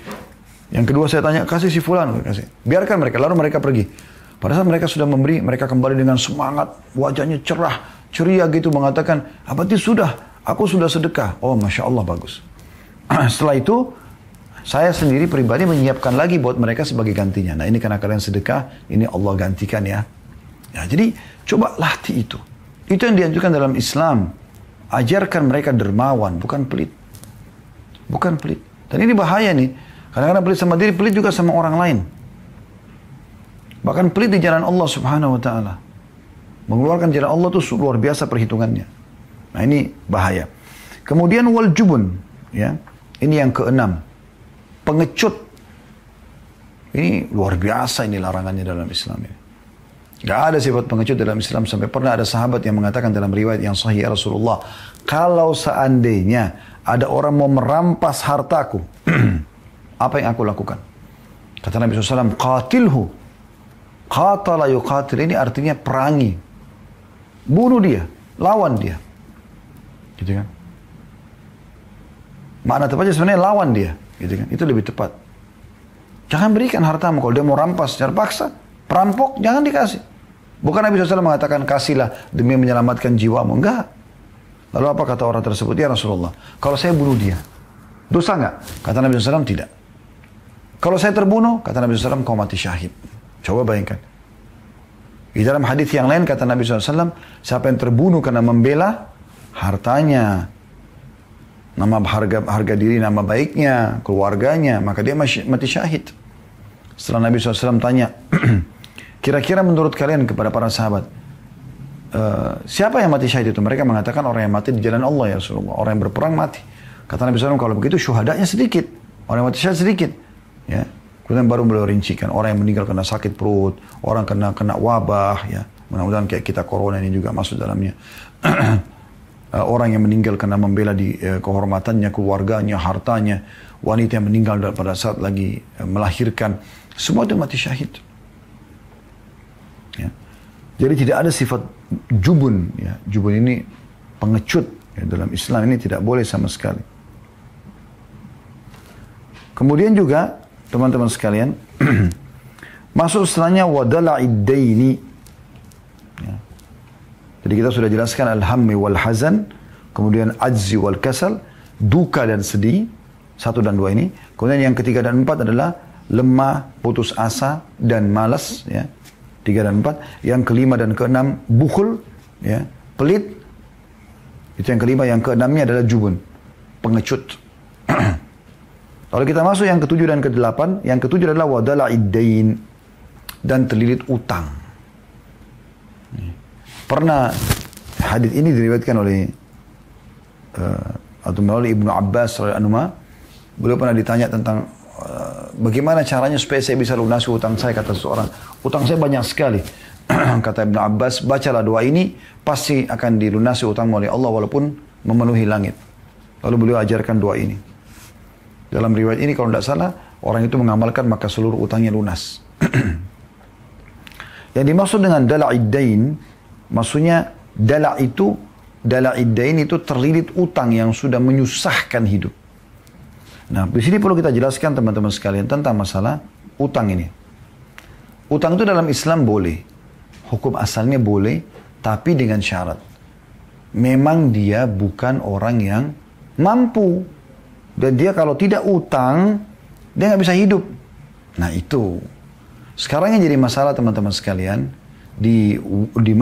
Yang kedua saya tanya kasih si fulan, kasih. Biarkan mereka, lalu mereka pergi. Pada saat mereka sudah memberi, mereka kembali dengan semangat, wajahnya cerah, ceria gitu mengatakan, abati sudah, aku sudah sedekah. Oh masya Allah bagus. Setelah itu saya sendiri pribadi menyiapkan lagi buat mereka sebagai gantinya. Nah ini karena kalian sedekah, ini Allah gantikan ya. Ya jadi coba latih itu. Itu yang dianjurkan dalam Islam. Ajarkan mereka dermawan, bukan pelit. Bukan pelit. Dan ini bahaya nih. Kadang-kadang pelit sama diri, pelit juga sama orang lain. Bahkan pelit di jalan Allah subhanahu wa ta'ala. Mengeluarkan jalan Allah itu luar biasa perhitungannya. Nah ini bahaya. Kemudian wal jubun. Ya. Ini yang keenam. Pengecut. Ini luar biasa ini larangannya dalam Islam ini. Gak ada sifat pengecut dalam Islam. Sampai pernah ada sahabat yang mengatakan dalam riwayat yang sahih ya Rasulullah. Kalau seandainya ada orang mau merampas hartaku. Apa yang aku lakukan? Kata Nabi SAW, qatilhu. Qatala yuqatil. Ini artinya perangi. Bunuh dia. Lawan dia. Gitu kan? Makna tepatnya sebenarnya lawan dia. Gitu kan? Itu lebih tepat. Jangan berikan hartamu. Kalau dia mau rampas secara paksa, perampok, jangan dikasih. Bukan Nabi SAW mengatakan, kasihlah demi menyelamatkan jiwamu. Enggak. Lalu apa kata orang tersebut? Ya Rasulullah, kalau saya bunuh dia, dosa enggak? Kata Nabi SAW, tidak. Kalau saya terbunuh, kata Nabi SAW, kau mati syahid. Coba bayangkan. Di dalam hadis yang lain, kata Nabi SAW, siapa yang terbunuh karena membela hartanya, nama harga diri, nama baiknya, keluarganya, maka dia mati syahid. Setelah Nabi SAW tanya, kira-kira menurut kalian kepada para sahabat, siapa yang mati syahid itu? Mereka mengatakan orang yang mati di jalan Allah ya Rasulullah. Orang yang berperang mati. Kata Nabi SAW, kalau begitu syuhadanya sedikit. Orang yang mati syahid sedikit. Ya. Kemudian baru beliau rincikan orang yang meninggal karena sakit perut, orang kena wabah, ya. Mudah-mudahan kayak kita corona ini juga masuk dalamnya. Orang yang meninggal karena membela di kehormatannya, keluarganya, hartanya, wanita yang meninggal pada saat lagi melahirkan, semua itu mati syahid. Ya. Jadi tidak ada sifat jubun, ya. Jubun ini pengecut, ya. Dalam Islam ini tidak boleh sama sekali. Kemudian juga teman-teman sekalian, masuk setelahnya wadala'id daini. Ya. Jadi kita sudah jelaskan al-hammi wal hazan, kemudian ajzi wal kasal, duka dan sedih, 1 dan 2 ini. Kemudian yang ketiga dan 4 adalah lemah, putus asa dan malas, ya. 3 dan 4. Yang kelima dan keenam bukhul, ya, pelit. Itu yang kelima. Yang keenamnya adalah jubun, pengecut. Kalau kita masuk yang ketujuh dan ke-8, yang ketujuh adalah wadala'id dain, dan terlilit utang. Pernah hadits ini diriwayatkan oleh atau melalui Ibnu Abbas radhiyallahu anhu, beliau pernah ditanya tentang bagaimana caranya supaya saya bisa lunasi utang saya. Kata seseorang, utang saya banyak sekali. Kata Ibnu Abbas, bacalah doa ini, pasti akan dilunasi utangmu oleh Allah walaupun memenuhi langit. Lalu beliau ajarkan doa ini. Dalam riwayat ini kalau tidak salah, orang itu mengamalkan maka seluruh utangnya lunas. Yang dimaksud dengan dala'id dain, maksudnya dala'id dain itu terlilit utang yang sudah menyusahkan hidup. Nah, di sini perlu kita jelaskan teman-teman sekalian tentang masalah utang ini. Utang itu dalam Islam boleh. Hukum asalnya boleh, tapi dengan syarat. Memang dia bukan orang yang mampu. Dan dia kalau tidak utang, dia nggak bisa hidup. Nah itu. Sekarang yang jadi masalah teman-teman sekalian, di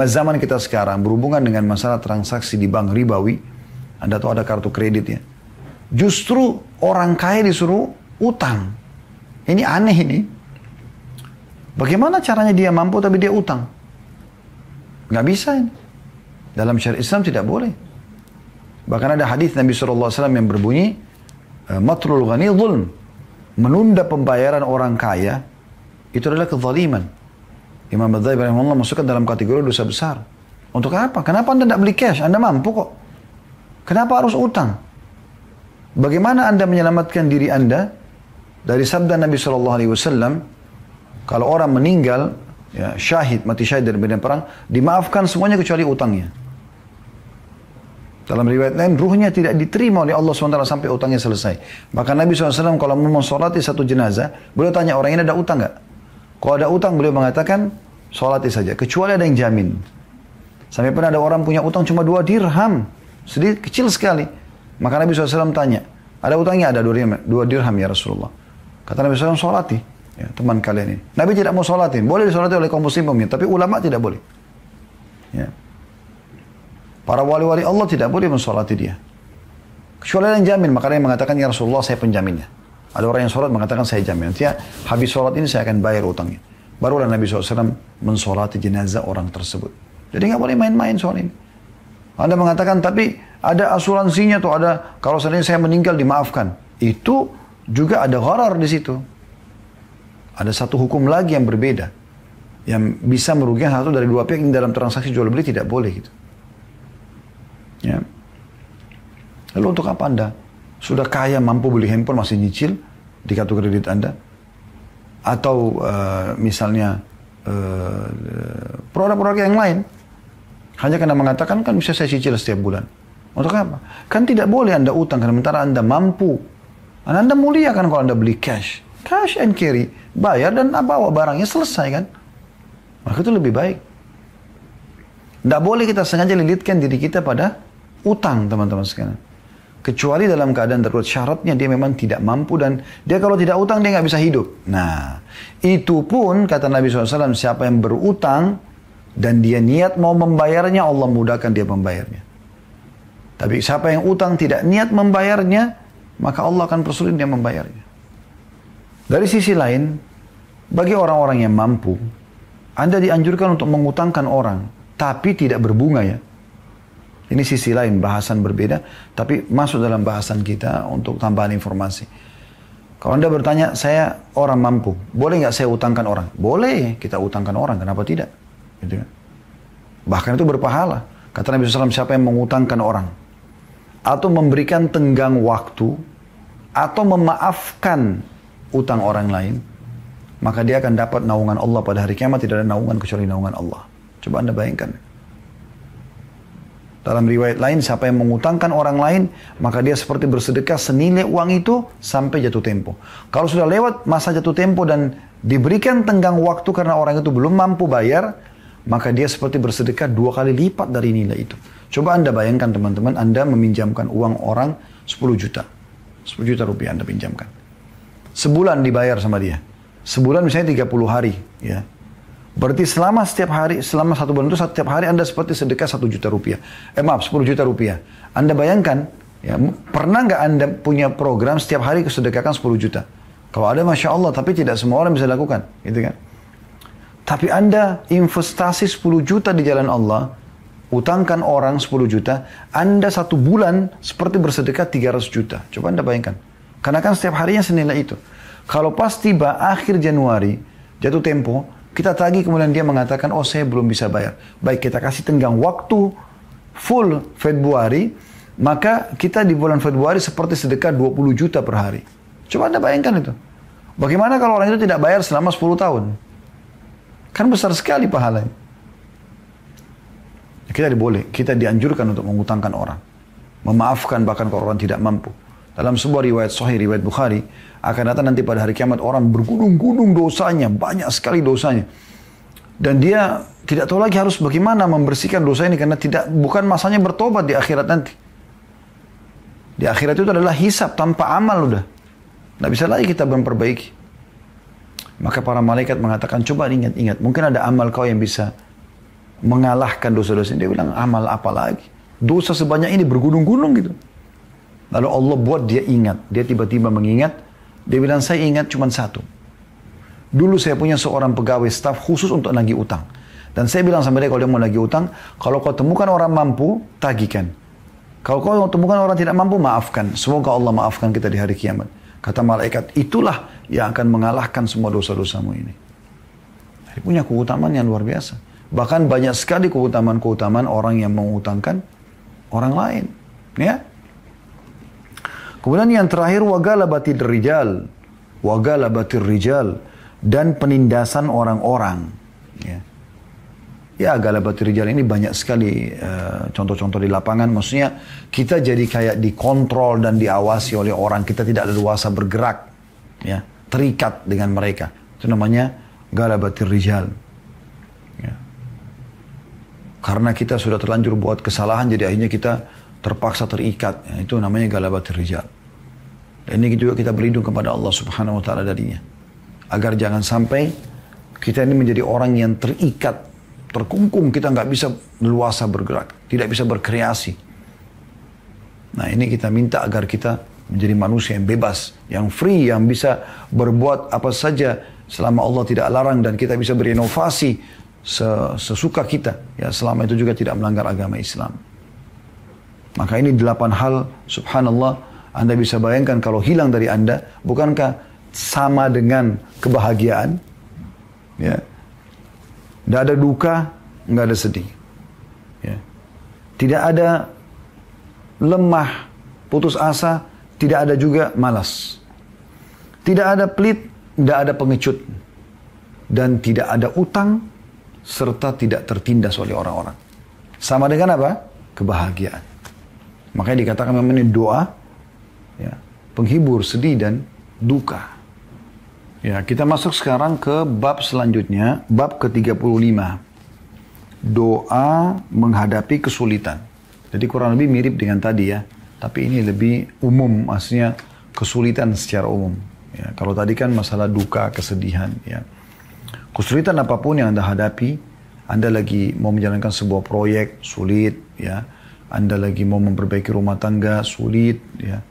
zaman kita sekarang, berhubungan dengan masalah transaksi di bank ribawi, Anda tahu ada kartu kredit ya. Justru orang kaya disuruh utang. Ini aneh ini. Bagaimana caranya dia mampu tapi dia utang? Nggak bisa ini. Dalam syariat Islam tidak boleh. Bahkan ada hadis Nabi SAW yang berbunyi, matrul ghani zulm. Menunda pembayaran orang kaya, itu adalah kezaliman. Imam Adzhabi rahimahullah masukkan dalam kategori dosa besar. Untuk apa? Kenapa Anda tidak beli cash? Anda mampu kok. Kenapa harus utang? Bagaimana Anda menyelamatkan diri Anda dari sabda Nabi SAW, kalau orang meninggal, ya, syahid, mati syahid dari medan perang, dimaafkan semuanya kecuali utangnya. Dalam riwayat lain, ruhnya tidak diterima oleh Allah SWT sampai utangnya selesai. Bahkan Nabi SAW kalau mau mensolati satu jenazah, beliau tanya orang ini ada utang nggak? Kalau ada utang, beliau mengatakan, solati saja, kecuali ada yang jamin. Sampai pernah ada orang punya utang cuma 2 dirham, sedikit kecil sekali. Maka Nabi SAW tanya, ada utangnya? Ada 2 dirham ya Rasulullah. Kata Nabi SAW, solati. Ya, teman kalian ini. Nabi tidak mau solatin. Boleh disolati oleh kaum muslimin, tapi ulama tidak boleh. Ya. Para wali-wali Allah tidak boleh mensolati dia. Kecuali ada yang jamin. Maka dia mengatakan, ya Rasulullah saya penjaminnya. Ada orang yang sholat mengatakan saya jamin. Nanti habis sholat ini saya akan bayar utangnya. Barulah Nabi SAW mensolati jenazah orang tersebut. Jadi nggak boleh main-main soal ini. Anda mengatakan, tapi ada asuransinya tuh, ada kalau seandainya saya meninggal dimaafkan. Itu juga ada gharar di situ. Ada satu hukum lagi yang berbeda. Yang bisa merugikan satu dari 2 pihak yang dalam transaksi jual beli tidak boleh gitu. Ya. Lalu untuk apa Anda? Sudah kaya mampu beli handphone masih nyicil di kartu kredit Anda? Atau misalnya produk-produk yang lain. Hanya karena mengatakan kan bisa saya cicil setiap bulan. Untuk apa? Kan tidak boleh Anda utang karena sementara Anda mampu. Anda mulia kan kalau Anda beli cash. Cash and carry. Bayar dan bawa barangnya selesai kan. Maka itu lebih baik. Tidak boleh kita sengaja lilitkan diri kita pada utang teman-teman sekalian. Kecuali dalam keadaan darurat, syaratnya dia memang tidak mampu dan dia kalau tidak utang dia nggak bisa hidup. Nah, itu pun kata Nabi SAW, siapa yang berutang dan dia niat mau membayarnya, Allah mudahkan dia membayarnya. Tapi siapa yang utang tidak niat membayarnya, maka Allah akan persulit dia membayarnya. Dari sisi lain, bagi orang-orang yang mampu, Anda dianjurkan untuk mengutangkan orang, tapi tidak berbunga ya. Ini sisi lain, bahasan berbeda, tapi masuk dalam bahasan kita untuk tambahan informasi. Kalau Anda bertanya, saya orang mampu, boleh nggak saya utangkan orang? Boleh, kita utangkan orang, kenapa tidak? Gitu kan? Bahkan itu berpahala. Kata Nabi SAW, siapa yang mengutangkan orang, atau memberikan tenggang waktu, atau memaafkan utang orang lain, maka dia akan dapat naungan Allah pada hari kiamat. Tidak ada naungan kecuali naungan Allah. Coba Anda bayangkan. Dalam riwayat lain, siapa yang mengutangkan orang lain, maka dia seperti bersedekah senilai uang itu sampai jatuh tempo. Kalau sudah lewat masa jatuh tempo dan diberikan tenggang waktu karena orang itu belum mampu bayar, maka dia seperti bersedekah 2 kali lipat dari nilai itu. Coba Anda bayangkan teman-teman, Anda meminjamkan uang orang 10 juta. 10 juta rupiah Anda pinjamkan. Sebulan dibayar sama dia. Sebulan misalnya 30 hari. Ya. Berarti selama setiap hari, selama 1 bulan itu setiap hari Anda seperti sedekah 1 juta rupiah. 10 juta rupiah. Anda bayangkan, ya, pernah nggak Anda punya program setiap hari kesedekahkan 10 juta? Kalau ada Masya Allah, tapi tidak semua orang bisa lakukan. Gitu kan? Tapi Anda investasi 10 juta di jalan Allah, utangkan orang 10 juta, Anda 1 bulan seperti bersedekah 300 juta. Coba Anda bayangkan. Karena kan setiap harinya senilai itu. Kalau pas tiba akhir Januari, jatuh tempo, kita tagih kemudian dia mengatakan, oh saya belum bisa bayar. Baik, kita kasih tenggang waktu full Februari, maka kita di bulan Februari seperti sedekah 20 juta per hari. Coba Anda bayangkan itu. Bagaimana kalau orang itu tidak bayar selama 10 tahun? Kan besar sekali pahalanya. Kita dianjurkan untuk mengutangkan orang. Memaafkan bahkan kalau orang tidak mampu. Dalam sebuah riwayat sahih, riwayat Bukhari, akan datang nanti pada hari kiamat orang bergunung-gunung dosanya, banyak sekali dosanya. Dan dia tidak tahu lagi harus bagaimana membersihkan dosa ini karena bukan masanya bertobat di akhirat nanti. Di akhirat itu adalah hisab tanpa amal udah. Tidak bisa lagi kita memperbaiki. Maka para malaikat mengatakan, coba ingat-ingat. Mungkin ada amal kau yang bisa mengalahkan dosa-dosa ini. Dia bilang, amal apa lagi? Dosa sebanyak ini bergunung-gunung gitu. Lalu Allah buat dia ingat. Dia tiba-tiba mengingat. Dia bilang, saya ingat cuma satu. Dulu saya punya seorang pegawai staf khusus untuk nagih utang. Dan saya bilang sama dia, kalau dia mau nagih utang, kalau kau temukan orang mampu, tagihkan. Kalau kau temukan orang tidak mampu, maafkan. Semoga Allah maafkan kita di hari kiamat. Kata malaikat, itulah yang akan mengalahkan semua dosa-dosamu ini. Dia punya keutamaan yang luar biasa. Bahkan banyak sekali keutamaan-keutamaan orang yang mengutangkan orang lain. Ya. Kemudian yang terakhir, wagalabatir rijal. Wagalabatir rijal. Dan penindasan orang-orang. Ya, galabatir rijal ini banyak sekali contoh-contoh di lapangan. Maksudnya kita jadi kayak dikontrol dan diawasi oleh orang. Kita tidak leluasa bergerak. Ya, terikat dengan mereka. Itu namanya galabatir rijal. Ya. Karena kita sudah terlanjur buat kesalahan, jadi akhirnya kita terpaksa terikat. Ya, itu namanya galabatir rijal. Dan ini juga kita berlindung kepada Allah Subhanahu wa Ta'ala darinya. Agar jangan sampai kita ini menjadi orang yang terikat, terkungkung, kita nggak bisa leluasa bergerak, tidak bisa berkreasi. Nah, ini kita minta agar kita menjadi manusia yang bebas, yang free, yang bisa berbuat apa saja selama Allah tidak larang, dan kita bisa berinovasi sesuka kita, ya, selama itu juga tidak melanggar agama Islam. Maka ini 8 hal, subhanallah, Anda bisa bayangkan kalau hilang dari Anda, bukankah sama dengan kebahagiaan? Ya. Tidak ada duka, nggak ada sedih. Ya. Tidak ada lemah, putus asa, tidak ada juga malas. Tidak ada pelit, tidak ada pengecut. Dan tidak ada utang, serta tidak tertindas oleh orang-orang. Sama dengan apa? Kebahagiaan. Makanya dikatakan memang ini doa, ya, penghibur sedih dan duka. Ya, kita masuk sekarang ke bab selanjutnya, bab ke-35. Doa menghadapi kesulitan. Jadi kurang lebih mirip dengan tadi ya, tapi ini lebih umum, maksudnya kesulitan secara umum. Ya, kalau tadi kan masalah duka, kesedihan. Ya. Kesulitan apapun yang Anda hadapi, Anda lagi mau menjalankan sebuah proyek, sulit. Ya. Anda lagi mau memperbaiki rumah tangga, sulit. Ya.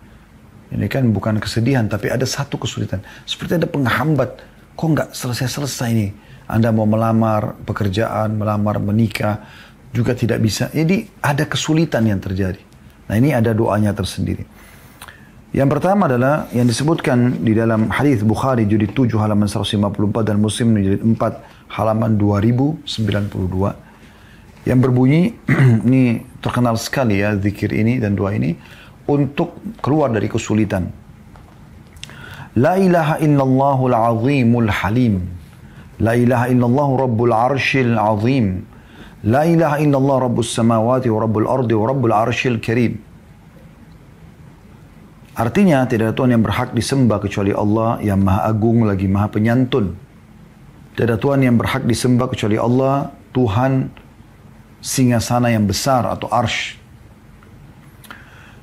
Ini kan bukan kesedihan, tapi ada satu kesulitan. Seperti ada penghambat. Kok nggak selesai-selesai nih? Anda mau melamar pekerjaan, melamar menikah, juga tidak bisa. Jadi ada kesulitan yang terjadi. Nah, ini ada doanya tersendiri. Yang pertama adalah yang disebutkan di dalam hadis Bukhari jilid 7 halaman 154 dan Muslim jilid 4 halaman 2092. Yang berbunyi, ini terkenal sekali ya zikir ini dan doa ini, untuk keluar dari kesulitan. La ilaha illallahul azimul halim. La ilaha illallah rabbul arshil azim. La ilaha illallah rabbus samawati wa rabbul ardi wa rabbul arshil karim. Artinya tidak ada Tuhan yang berhak disembah kecuali Allah yang maha agung lagi maha penyantun. Tidak ada Tuhan yang berhak disembah kecuali Allah, Tuhan singgasana yang besar atau arsh.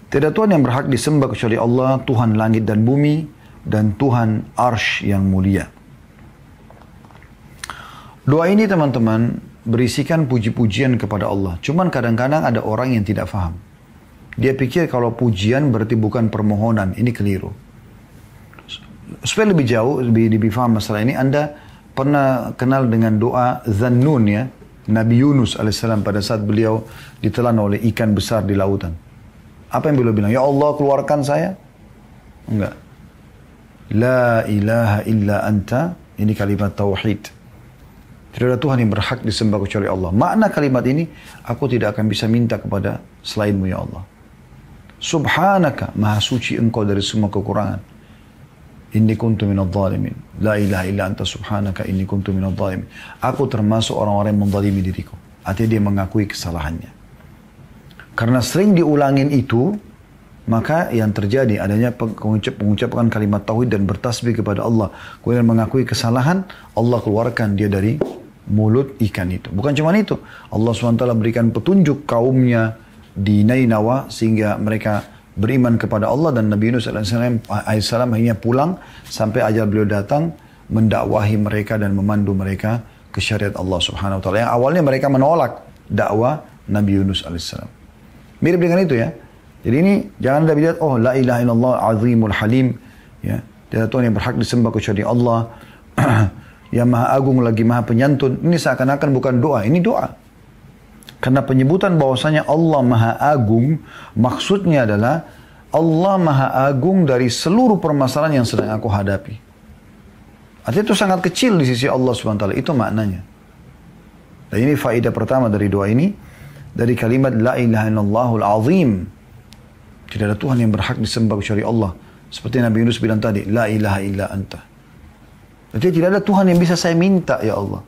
Tidak Tuhan yang berhak disembah kecuali Allah, Tuhan langit dan bumi, dan Tuhan arsh yang mulia. Doa ini teman-teman berisikan puji-pujian kepada Allah. Cuman kadang-kadang ada orang yang tidak faham. Dia pikir kalau pujian berarti bukan permohonan. Ini keliru. Supaya lebih jauh, lebih paham masalah ini, Anda pernah kenal dengan doa Zannun ya. Nabi Yunus alaihissalam pada saat beliau ditelan oleh ikan besar di lautan. Apa yang beliau bilang? Ya Allah, keluarkan saya? Enggak. La ilaha illa anta. Ini kalimat tauhid. Tidak ada Tuhan yang berhak disembah kecuali Allah. Makna kalimat ini, aku tidak akan bisa minta kepada selainmu ya Allah. Subhanaka, maha suci engkau dari semua kekurangan. Inni kuntu minadh dhalimin. La ilaha illa anta subhanaka inni kuntu minadh dhalimin. Aku termasuk orang-orang yang menzalimi diriku. Artinya dia mengakui kesalahannya. Karena sering diulangin itu, maka yang terjadi adanya pengucapan kalimat tauhid dan bertasbih kepada Allah. Kemudian mengakui kesalahan, Allah keluarkan dia dari mulut ikan itu. Bukan cuma itu. Allah SWT berikan petunjuk kaumnya di Nainawa sehingga mereka beriman kepada Allah, dan Nabi Yunus AS akhirnya pulang sampai ajal beliau datang mendakwahi mereka dan memandu mereka ke syariat Allah Subhanahu wa taala. Yang awalnya mereka menolak dakwah Nabi Yunus AS. Mirip dengan itu ya. Jadi ini jangan Anda lihat, oh la ilaha illallah azimul halim, ya. Tidak Tuhan yang berhak disembah kecuali Allah. Yang maha agung lagi maha penyantun. Ini seakan-akan bukan doa, ini doa. Karena penyebutan bahwasanya Allah maha agung, maksudnya adalah Allah maha agung dari seluruh permasalahan yang sedang aku hadapi. Artinya itu sangat kecil di sisi Allah SWT. Itu maknanya. Dan ini faedah pertama dari doa ini. Dari kalimat la ilaha illallahul azim. Tidak ada Tuhan yang berhak disembah kecuali Allah. Seperti Nabi Yunus bilang tadi, la ilaha illa anta. Jadi tidak ada Tuhan yang bisa saya minta ya Allah.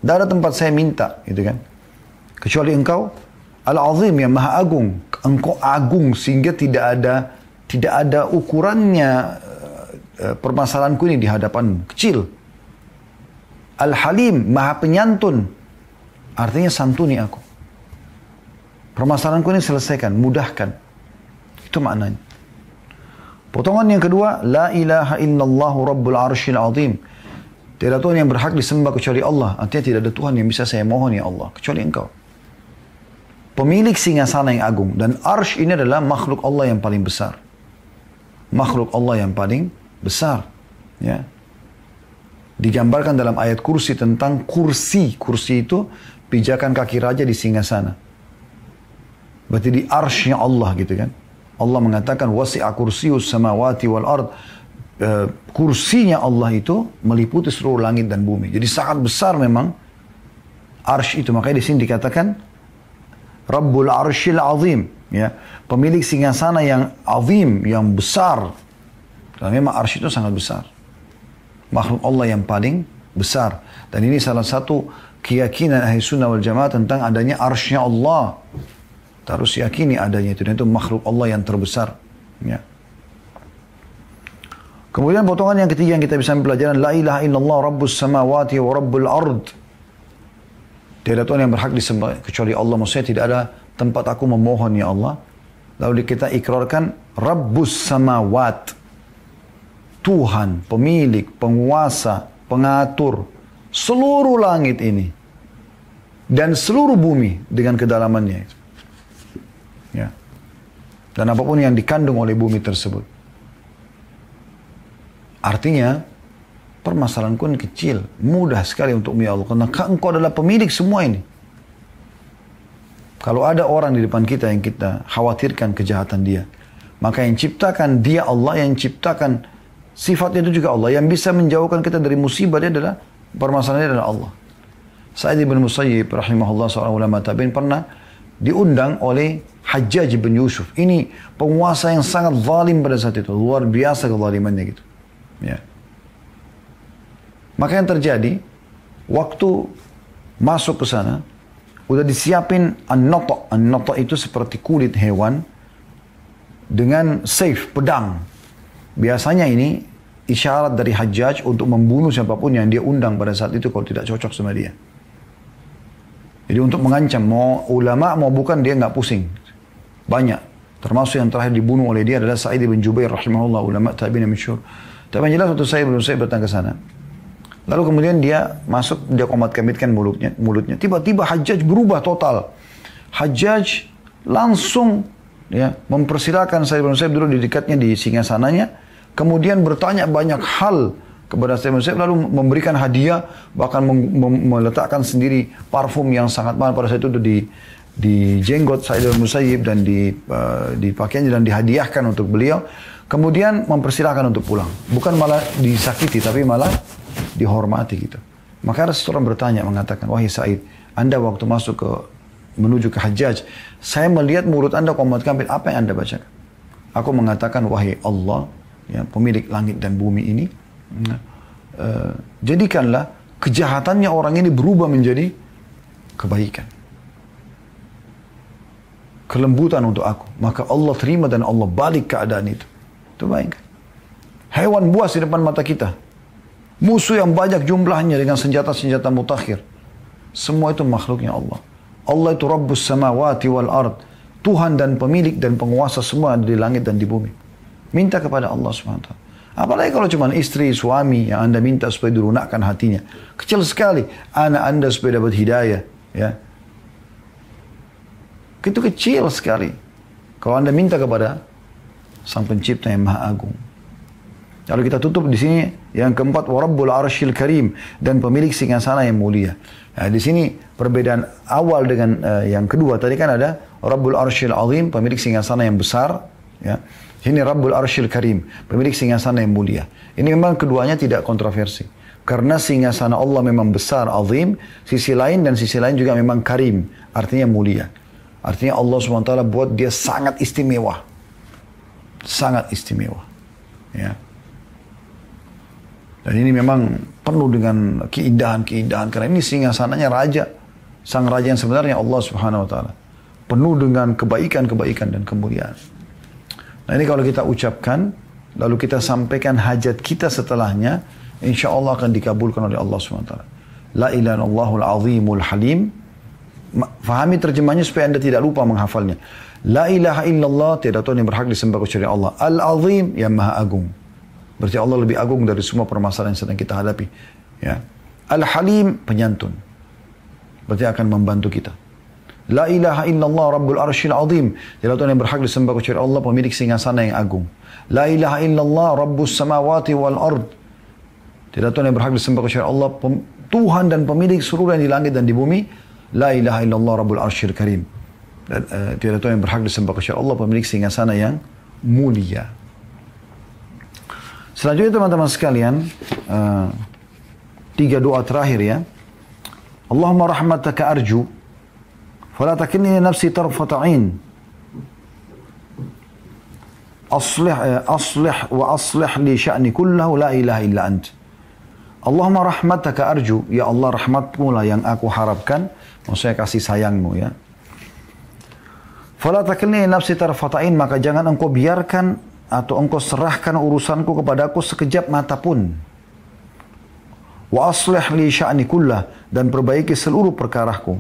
Tidak ada tempat saya minta, gitu kan? Kecuali engkau Al-Azim yang maha agung. Engkau agung sehingga tidak ada ukurannya permasalahanku ini di hadapanmu. Kecil. Al-Halim, maha penyantun. Artinya santuni aku. Permasalahanku ini selesaikan, mudahkan. Itu maknanya. Potongan yang kedua, la ilaha illallah rabbul arshil azim. Tidak ada Tuhan yang berhak disembah kecuali Allah. Artinya tidak ada Tuhan yang bisa saya mohon ya Allah, kecuali engkau. Pemilik singgasana yang agung. Dan arsh ini adalah makhluk Allah yang paling besar. Makhluk Allah yang paling besar. Ya. Digambarkan dalam ayat kursi tentang kursi. Kursi itu pijakan kaki raja di singgasana. Berarti di arshnya Allah gitu kan. Allah mengatakan wasi'a kursiyus samawati wal ard. Kursinya Allah itu meliputi seluruh langit dan bumi. Jadi sangat besar memang arsh itu. Makanya di sini dikatakan Rabbul Arshil Azim, ya, pemilik singgasana yang azim, yang besar. Dan memang arsy itu sangat besar. Makhluk Allah yang paling besar. Dan ini salah satu keyakinan Ahli Sunnah wal Jamaah tentang adanya arshnya Allah. Harus yakini adanya itu. Dan itu makhluk Allah yang terbesar. Ya. Kemudian potongan yang ketiga yang kita bisa mempelajari, la ilaha illallah rabbus samawati wa rabbul ard. Tidak ada Tuhan yang berhak disembah kecuali Allah. Maksudnya tidak ada tempat aku memohon ya Allah. Lalu kita ikrarkan Rabbus samawat. Tuhan, pemilik, penguasa, pengatur seluruh langit ini. Dan seluruh bumi dengan kedalamannya. Ya. Dan apapun yang dikandung oleh bumi tersebut. Artinya permasalahanku ini kecil, mudah sekali untukmu ya Allah. Karena engkau adalah pemilik semua ini. Kalau ada orang di depan kita yang kita khawatirkan kejahatan dia, maka yang ciptakan dia Allah, yang ciptakan sifatnya itu juga Allah. Yang bisa menjauhkan kita dari musibah dia adalah, permasalahannya adalah Allah. Sa'id bin Musayyib rahimahullah seorang ulama tabi'in pernah diundang oleh Hajjaj bin Yusuf. Ini penguasa yang sangat zalim pada saat itu. Luar biasa kezalimannya gitu. Ya. Maka yang terjadi, waktu masuk ke sana, udah disiapin an-nata'. An-nata' itu seperti kulit hewan dengan saif, pedang. Biasanya ini isyarat dari Hajjaj untuk membunuh siapapun yang dia undang pada saat itu kalau tidak cocok sama dia. Jadi untuk mengancam, mau ulama mau bukan dia nggak pusing. Banyak. Termasuk yang terakhir dibunuh oleh dia adalah Sa'id bin Jubair rahimahullah, ulama tabi'in yang masyhur. Tapi yang jelas waktu saya datang ke sana. Lalu kemudian dia masuk, dia komat-kamitkan mulutnya. Tiba-tiba Hajjaj berubah total. Hajjaj langsung ya mempersilakan Sa'id bin Musayyib duduk di dekatnya di singgasananya. Kemudian bertanya banyak hal kepada Sayyid Musayyib, lalu memberikan hadiah, bahkan meletakkan sendiri parfum yang sangat mahal pada saat itu di jenggot Sayyid Musayyib dan di pakaiannya dan dihadiahkan untuk beliau. Kemudian mempersilahkan untuk pulang. Bukan malah disakiti, tapi malah dihormati gitu. Maka ada seorang bertanya mengatakan, wahai Said, Anda waktu menuju ke Hajjaj, saya melihat mulut Anda komat kambil, apa yang Anda bacakan? Aku mengatakan, wahai Allah, ya, pemilik langit dan bumi ini, jadikanlah kejahatannya orang ini berubah menjadi kebaikan. Kelembutan untuk aku. Maka Allah terima dan Allah balik keadaan itu. Itu bayangkan. Hewan buas di depan mata kita. Musuh yang banyak jumlahnya dengan senjata-senjata mutakhir. Semua itu makhluknya Allah. Allah itu Rabbus samawati wal ard. Tuhan dan pemilik dan penguasa semua di langit dan di bumi. Minta kepada Allah SWT. Apalagi kalau cuma istri, suami yang Anda minta supaya dilunakkan hatinya. Kecil sekali. Anak Anda supaya dapat hidayah. Ya. Itu kecil sekali. Kalau Anda minta kepada Sang Pencipta yang Maha Agung. Lalu kita tutup di sini yang keempat, wa Rabbul Arsyil Karim, dan pemilik singgasana yang mulia. Nah, di sini perbedaan awal dengan yang kedua tadi kan ada Rabbul Arsyil Azim, pemilik singgasana yang besar, ya. Ini Rabbul Arsyil Karim, pemilik singgasana yang mulia. Ini memang keduanya tidak kontroversi. Karena singgasana Allah memang besar, azim, sisi lain dan sisi lain juga memang karim, artinya mulia. Artinya Allah SWT buat dia sangat istimewa. Sangat istimewa. Ya. Dan ini memang penuh dengan keindahan-keindahan. Karena ini singgasananya raja. Sang raja yang sebenarnya Allah Subhanahu Wa Taala. Penuh dengan kebaikan-kebaikan dan kemuliaan. Nah ini kalau kita ucapkan, lalu kita sampaikan hajat kita setelahnya, insya Allah akan dikabulkan oleh Allah SWT. La ilaha illallahul azimul halim. Fahami terjemahnya supaya Anda tidak lupa menghafalnya. La ilaha illallah, tiada Tuhan yang berhak disembah kecuali Allah. Al-azim, yang maha agung. Berarti Allah lebih agung dari semua permasalahan yang sedang kita hadapi. Ya. Al-halim, penyantun. Berarti akan membantu kita. La ilaha illallah rabbul arsyil azim. Tiada Tuhan yang berhak disembah kecuali Allah, pemilik singgasana yang agung. La ilaha illallah rabbus samawati wal ard. Tiada Tuhan yang berhak disembah kecuali Allah, Tuhan dan pemilik seluruh yang di langit dan di bumi. La ilaha illallah rabbul arsyil karim. Dan tiada Tuhan yang berhak disembah kecuali Allah, pemilik singgasana yang mulia. Selanjutnya teman-teman sekalian, 3 doa terakhir ya. Allahumma rahmataka arju, fala takilni nafsi tarfata'in. Aslih li sya'ni kullahu la ilaha illa ant. Allahumma rahmataka arju, ya Allah rahmatmu lah yang aku harapkan, maksudnya kasih sayangmu ya. Fala takilni nafsi tarfata'in, maka jangan engkau biarkan atau engkau serahkan urusanku kepadaku sekejap mata pun. Wa aslih li sya'ni kullah, dan perbaiki seluruh perkaraku.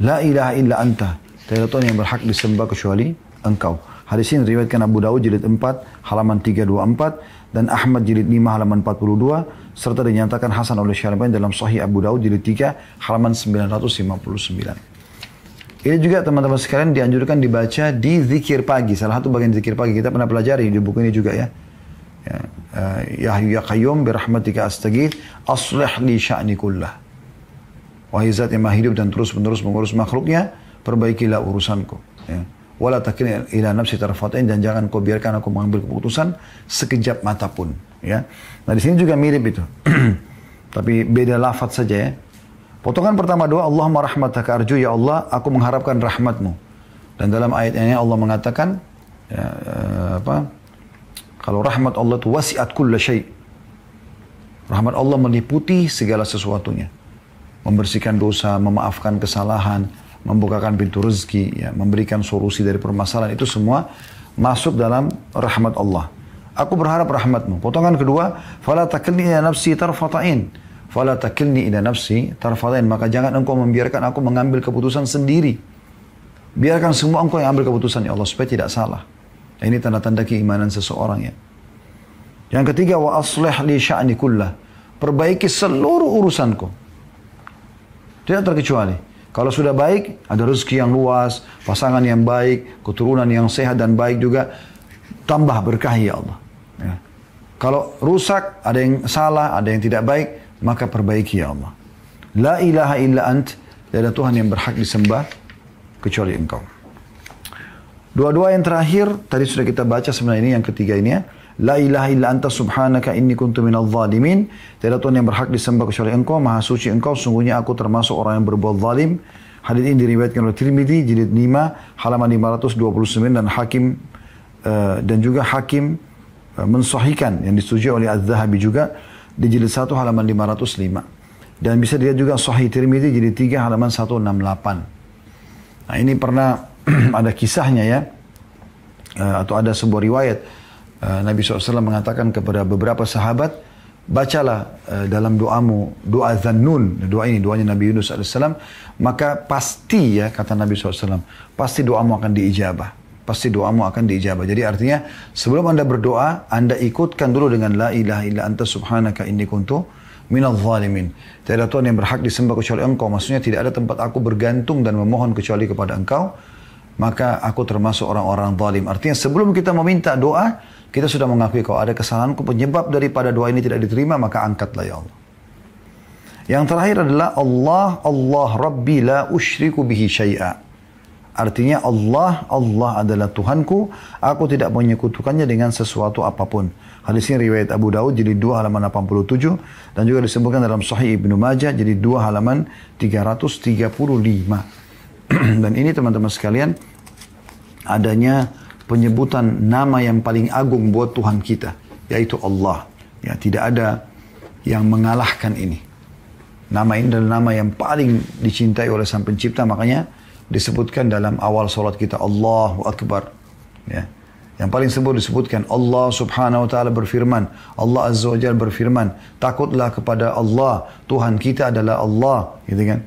La ilaha illa anta, tiada Tuhan yang berhak disembah kecuali engkau. Hadis ini diriwayatkan Abu Daud jilid 4 halaman 324 dan Ahmad jilid 5 halaman 42 serta dinyatakan hasan oleh Syarabani dalam Sahih Abu Daud jilid 3 halaman 959. Ini juga teman-teman sekalian dianjurkan dibaca di zikir pagi. Salah satu bagian zikir pagi kita pernah pelajari di buku ini juga ya. Ya Hayyu ya Qayyum birahmatika astaghits aslih li sya'ni kullah. Wahai zat yang maha hidup dan terus-menerus mengurus makhluknya, perbaikilah urusanku. Ya. Wala takilni ila nafsi tarfatain, dan jangan kau biarkan aku mengambil keputusan sekejap mata pun. Ya. Nah di sini juga mirip itu. Tapi beda lafaz saja ya. Potongan pertama doa, Allahumma rahmataka arju, ya Allah, aku mengharapkan rahmatmu. Dan dalam ayat ini Allah mengatakan, ya, kalau rahmat Allah itu wasi'at kulla syai'. Rahmat Allah meliputi segala sesuatunya. Membersihkan dosa, memaafkan kesalahan, membukakan pintu rezeki, ya, memberikan solusi dari permasalahan, itu semua masuk dalam rahmat Allah. Aku berharap rahmatmu. Potongan kedua, fala takilni ila nafsi tarfata'in. Fala takilni ila nafsi tarfata'in, maka jangan engkau membiarkan aku mengambil keputusan sendiri. Biarkan semua engkau yang ambil keputusan ya Allah, supaya tidak salah. Ini tanda-tanda keimanan seseorang ya. Yang ketiga, wa aslih li sya'ni kullah. Perbaiki seluruh urusanku. Tidak terkecuali. Kalau sudah baik, ada rezeki yang luas, pasangan yang baik, keturunan yang sehat dan baik juga, tambah berkah ya Allah. Ya. Kalau rusak, ada yang salah, ada yang tidak baik, maka perbaiki ya Allah. La ilaha illa ant, tidak ada Tuhan yang berhak disembah kecuali Engkau. Dua-dua yang terakhir, tadi sudah kita baca sebenarnya ini yang ketiga ini ya. La ilaha illa anta subhanaka inni kuntu minal zalimin. Tidak ada Tuhan yang berhak disembah kecuali Engkau, maha suci Engkau, sungguhnya aku termasuk orang yang berbuat zalim. Hadits ini diriwayatkan oleh Tirmidzi jilid 5 halaman 529 dan Hakim dan juga Hakim mensahihkan yang disetujui oleh Az-Zahabi juga di jilid 1 halaman 505. Dan bisa dilihat juga Sahih Tirmidzi jilid 3 halaman 168. Nah, ini pernah ada kisahnya ya, atau ada sebuah riwayat Nabi SAW mengatakan kepada beberapa sahabat, bacalah dalam doamu, doa Zannun, doa ini, doanya Nabi Yunus AS, maka pasti ya, kata Nabi SAW, pasti doamu akan diijabah. Pasti doamu akan diijabah. Jadi artinya, sebelum Anda berdoa, Anda ikutkan dulu dengan la ilaha illa anta subhanaka inni kuntu minal zalimin. Tidak ada Tuhan yang berhak disembah kecuali Engkau. Maksudnya tidak ada tempat aku bergantung dan memohon kecuali kepada Engkau. Maka aku termasuk orang-orang zalim. Artinya sebelum kita meminta doa, kita sudah mengakui kalau ada kesalahanku, penyebab daripada doa ini tidak diterima, maka angkatlah ya Allah. Yang terakhir adalah Allah Rabbi la usyriku bihi syai'a. Artinya Allah adalah Tuhanku, aku tidak menyekutukannya dengan sesuatu apapun. Hadis ini riwayat Abu Daud jilid 2 halaman 87 dan juga disebutkan dalam Sahih Ibnu Majah jilid 2 halaman 335. Dan ini teman-teman sekalian, adanya penyebutan nama yang paling agung buat Tuhan kita, yaitu Allah. Ya, tidak ada yang mengalahkan ini. Nama ini adalah nama yang paling dicintai oleh Sang Pencipta, makanya disebutkan dalam awal salat kita, Allahu Akbar. Ya. Yang paling disebutkan, Allah Subhanahu Wa Taala berfirman, Allah Azza wa Jalla berfirman, takutlah kepada Allah, Tuhan kita adalah Allah, gitu kan?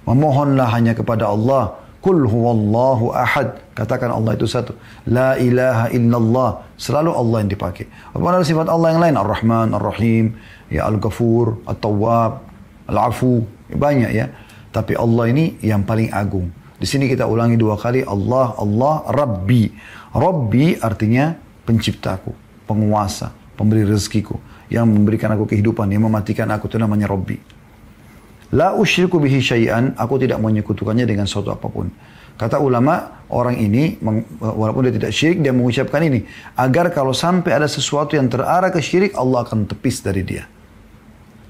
Memohonlah hanya kepada Allah. Qul huwallahu ahad. Katakan Allah itu satu. La ilaha illallah. Selalu Allah yang dipakai. Apapun ada sifat Allah yang lain. Ar-Rahman, Ar-Rahim, ya Al-Ghafur, At-Tawwab, Al-Afu. Banyak ya. Tapi Allah ini yang paling agung. Di sini kita ulangi 2 kali. Allah, Rabbi. Rabbi artinya penciptaku, penguasa, pemberi rezekiku. Yang memberikan aku kehidupan, yang mematikan aku. Itu namanya Rabbi. La usyriku bihi syai'an, aku tidak menyekutukannya dengan sesuatu apapun. Kata ulama, orang ini, walaupun dia tidak syirik, dia mengucapkan ini. Agar kalau sampai ada sesuatu yang terarah ke syirik, Allah akan tepis dari dia.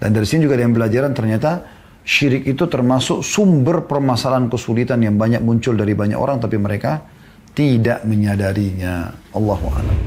Dan dari sini juga ada yang pelajaran, ternyata syirik itu termasuk sumber permasalahan kesulitan yang banyak muncul dari banyak orang, tapi mereka tidak menyadarinya. Allahu a'lam.